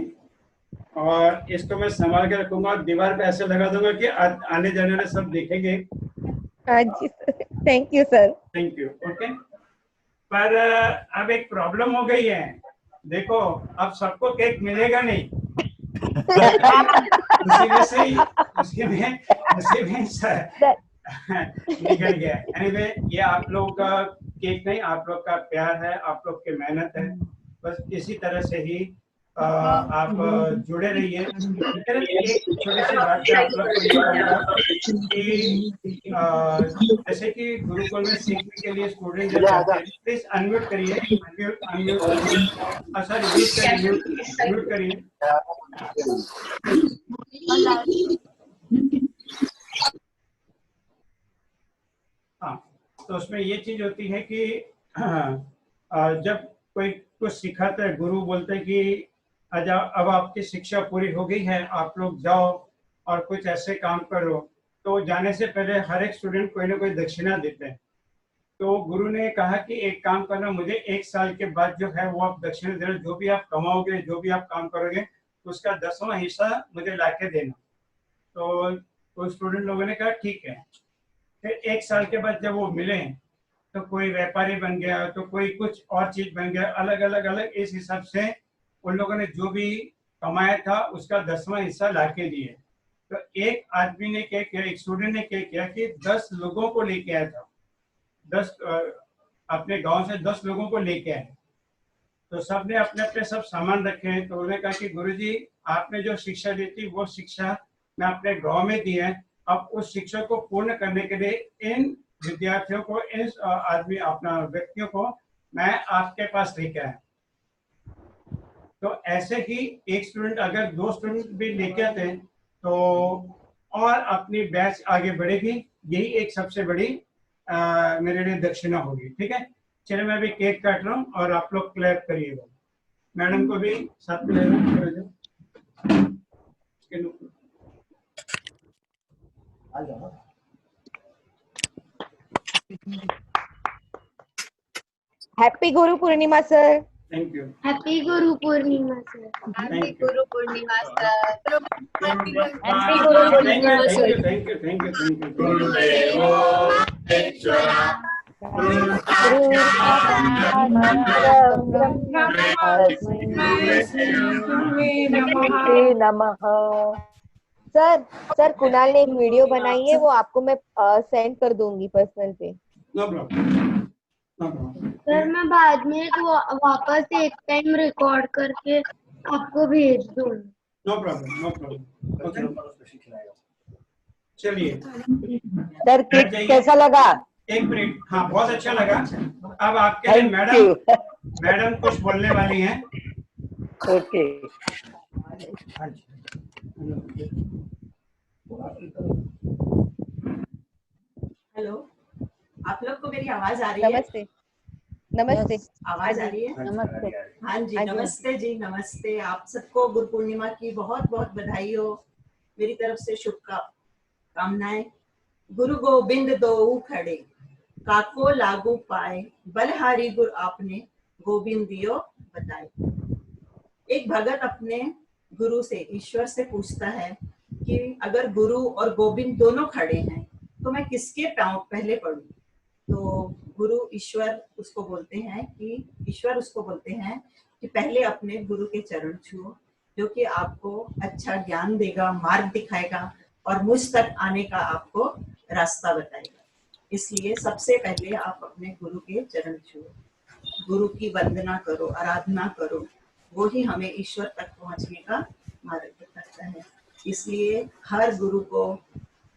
और इसको मैं संभाल के रखूंगा और दीवार पे ऐसे लगा दूंगा कि आने जाने वाले सब देखेंगे। हाँ जी sir, thank you sir. Thank you. Okay, पर अब एक प्रॉब्लम हो गई है। देखो, अब सबको केक मिलेगा नहीं। उसी में निकल गया। एनीवे, ये आप लोग का केक नहीं, आप लोग का प्यार है, आप लोग की मेहनत है। बस इसी तरह से ही आप जुड़े रहिए। एक छोटी सी बात है आप लोग को ये कहूँगा कि जैसे कि गुरुकुल में सीखने के लिए स्टूडेंट जब आते हैं, प्लीज अनम्यूट करिए, म्यूट करिए। हाँ, तो उसमें ये चीज होती है कि जब कोई कुछ सिखाता है, गुरु बोलते हैं कि अब आपकी शिक्षा पूरी हो गई है, आप लोग जाओ और कुछ ऐसे काम करो। तो जाने से पहले हर एक स्टूडेंट कोई ना कोई दक्षिणा देते हैं। तो गुरु ने कहा कि एक काम करना, मुझे 1 साल के बाद जो है वो आप दक्षिणा देना, जो भी आप कमाओगे, जो भी आप काम करोगे, उसका 10वां हिस्सा मुझे लाके देना। तो स्टूडेंट लोगों ने कहा ठीक है। फिर 1 साल के बाद जब वो मिले तो कोई व्यापारी बन गया, तो कोई कुछ और चीज बन गया, अलग अलग इस हिसाब से उन लोगों ने जो भी कमाया था उसका 10वां हिस्सा लाके दिए। तो एक आदमी ने क्या किया, एक स्टूडेंट ने क्या किया कि 10 लोगों को लेके आया था, 10 अपने गांव से 10 लोगों को लेके आए। तो सब ने अपने अपने सब सामान रखे हैं। तो उन्होंने कहा कि गुरुजी, आपने जो शिक्षा दी थी वो शिक्षा मैं अपने गांव में दी है। अब उस शिक्षा को पूर्ण करने के लिए इन विद्यार्थियों को, इन आदमी अपना व्यक्तियों को मैं आपके पास लेके आया। तो ऐसे ही एक स्टूडेंट अगर 2 स्टूडेंट भी लेके आते हैं तो और अपनी बैच आगे बढ़ेगी। यही एक सबसे बड़ी मेरे लिए दक्षिणा होगी। ठीक है, चलिए मैं अभी केक काट रहा हूँ और आप लोग क्लैप करिएगा। मैडम को भी साथ में ले happy Guru Purnima sir. Thank you. Happy Guru Purnima sir. Happy Guru Purnima sir. Happy Guru Purnima sir. Thank you. Sir Kunal ने एक वीडियो बनाई है, वो आपको मैं सेंड कर दूंगी पर्सनल पे। No problem. सर मैं बाद में वापस एक टाइम रिकॉर्ड करके आपको भेज दूंगी। No problem. चलिए सर केक कैसा लगा? 1 मिनट। हाँ, बहुत अच्छा लगा। अब आपके लिए मैडम कुछ बोलने वाली हैं। ओके। हेलो, आप लोग को मेरी आवाज आ रही है? नमस्ते। आवाज आ रही है? नमस्ते। हाँ जी, नमस्ते जी, नमस्ते। आप सबको गुरु पूर्णिमा की बहुत बहुत बधाई हो। मेरी तरफ से शुभकामनाएं। कामनाएं। गुरु गोबिंद दो खड़े, काको लागू पाए, बलहारी गुर आपने, गोविंद दियो बताए। एक भगत अपने गुरु से, ईश्वर से पूछता है कि अगर गुरु और गोविंद दोनों खड़े हैं तो मैं किसके पांव पहले पड़ूं? तो गुरु ईश्वर उसको बोलते हैं कि पहले अपने गुरु के चरण छुओ, जो कि आपको अच्छा ज्ञान देगा, मार्ग दिखाएगा और मुझ तक आने का आपको रास्ता बताएगा। इसलिए सबसे पहले आप अपने गुरु के चरण छुओ, गुरु की वंदना करो, आराधना करो, वो ही हमें ईश्वर तक पहुंचने का मार्ग बताता है। इसलिए हर गुरु को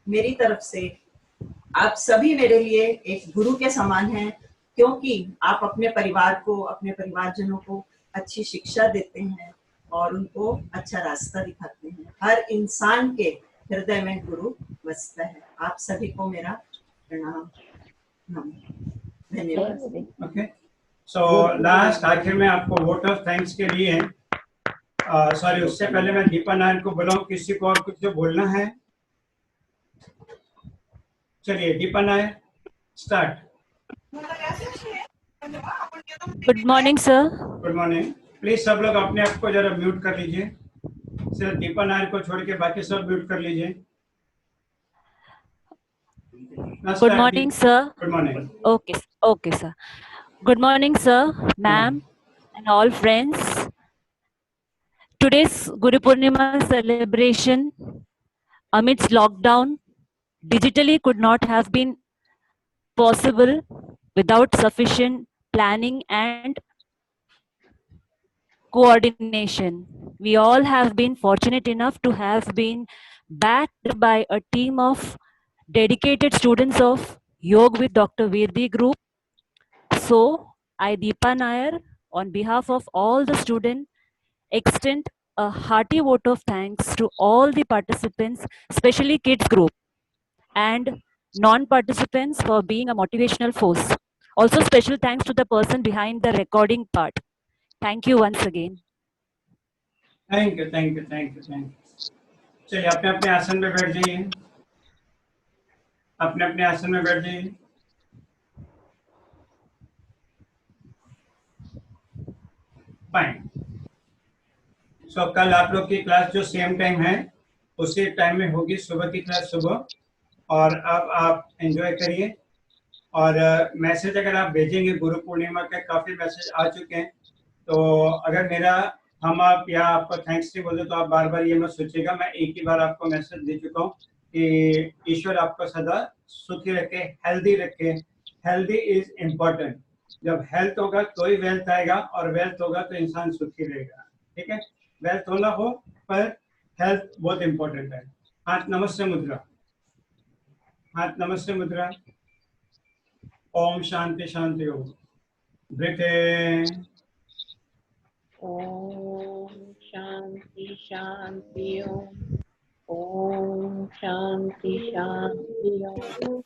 मेरी तरफ से, आप सभी मेरे लिए एक गुरु के समान हैं, क्योंकि आप अपने परिवार को, अपने परिवारजनों को अच्छी शिक्षा देते हैं और उनको अच्छा रास्ता दिखाते हैं। हर इंसान के हृदय में गुरु बसता है। आप सभी को मेरा प्रणाम, धन्यवाद। ओके, सो लास्ट आखिर में आपको वोट ऑफ थैंक्स के लिए सॉरी, उससे पहले मैं दीपा नायर को बुलाऊं, किसी को और कुछ जो बोलना है? चलिए Deepa Nair, start. Good morning sir. Good morning. Please सब लोग अपने आप को जरा म्यूट कर लीजिए, सिर्फ दीपा नायर को छोड़ के बाकी सब म्यूट कर लीजिए। Good morning, sir. Good morning. Okay, sir. Good morning, sir, ma'am, and all friends. Today's Guru Purnima celebration amidst lockdown digitally could not have been possible without sufficient planning and coordination. We all have been fortunate enough to have been backed by a team of dedicated students of Yoga with Dr. Virdi group. So, I, Deepa Nair, on behalf of all the students, extend a hearty vote of thanks to all the participants, especially kids group and non-participants, for being a motivational force. Also, special thanks to the person behind the recording part. Thank you once again. Thank you. चलिए अपने अपने आसन में बैठ जाइए, अपने अपने आसन में बैठ जाइए। फाइन। सो कल आप लोग की क्लास जो सेम टाइम है उसी टाइम में होगी, सुबह की क्लास सुबह। और अब आप एंजॉय करिए। और मैसेज अगर आप भेजेंगे, गुरु पूर्णिमा के काफ़ी मैसेज आ चुके हैं, तो अगर मेरा हम आप या आपको थैंक्स नहीं बोलते तो आप बार बार ये मत सोचिएगा। मैं एक ही बार आपको मैसेज दे चुका हूँ कि ईश्वर आपको सदा सुखी रखे, हेल्दी रखे। Healthy is important. जब हेल्थ होगा तो ही वेल्थ आएगा, और वेल्थ होगा तो इंसान सुखी रहेगा। ठीक है, वेल्थ होना हो पर हेल्थ बहुत इम्पोर्टेंट है। हाथ नमस्ते मुद्रा, हाथ नमस्ते मुद्रा। ओम शांति शांति ओम। ब्रीथ इन, ओम शांति शांति ओम। ओम शांति शांति ओम।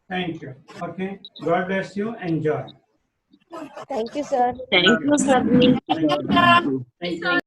Thank you. Okay. God bless you. Enjoy. Thank you, sir. Thank you, sir. Thank you.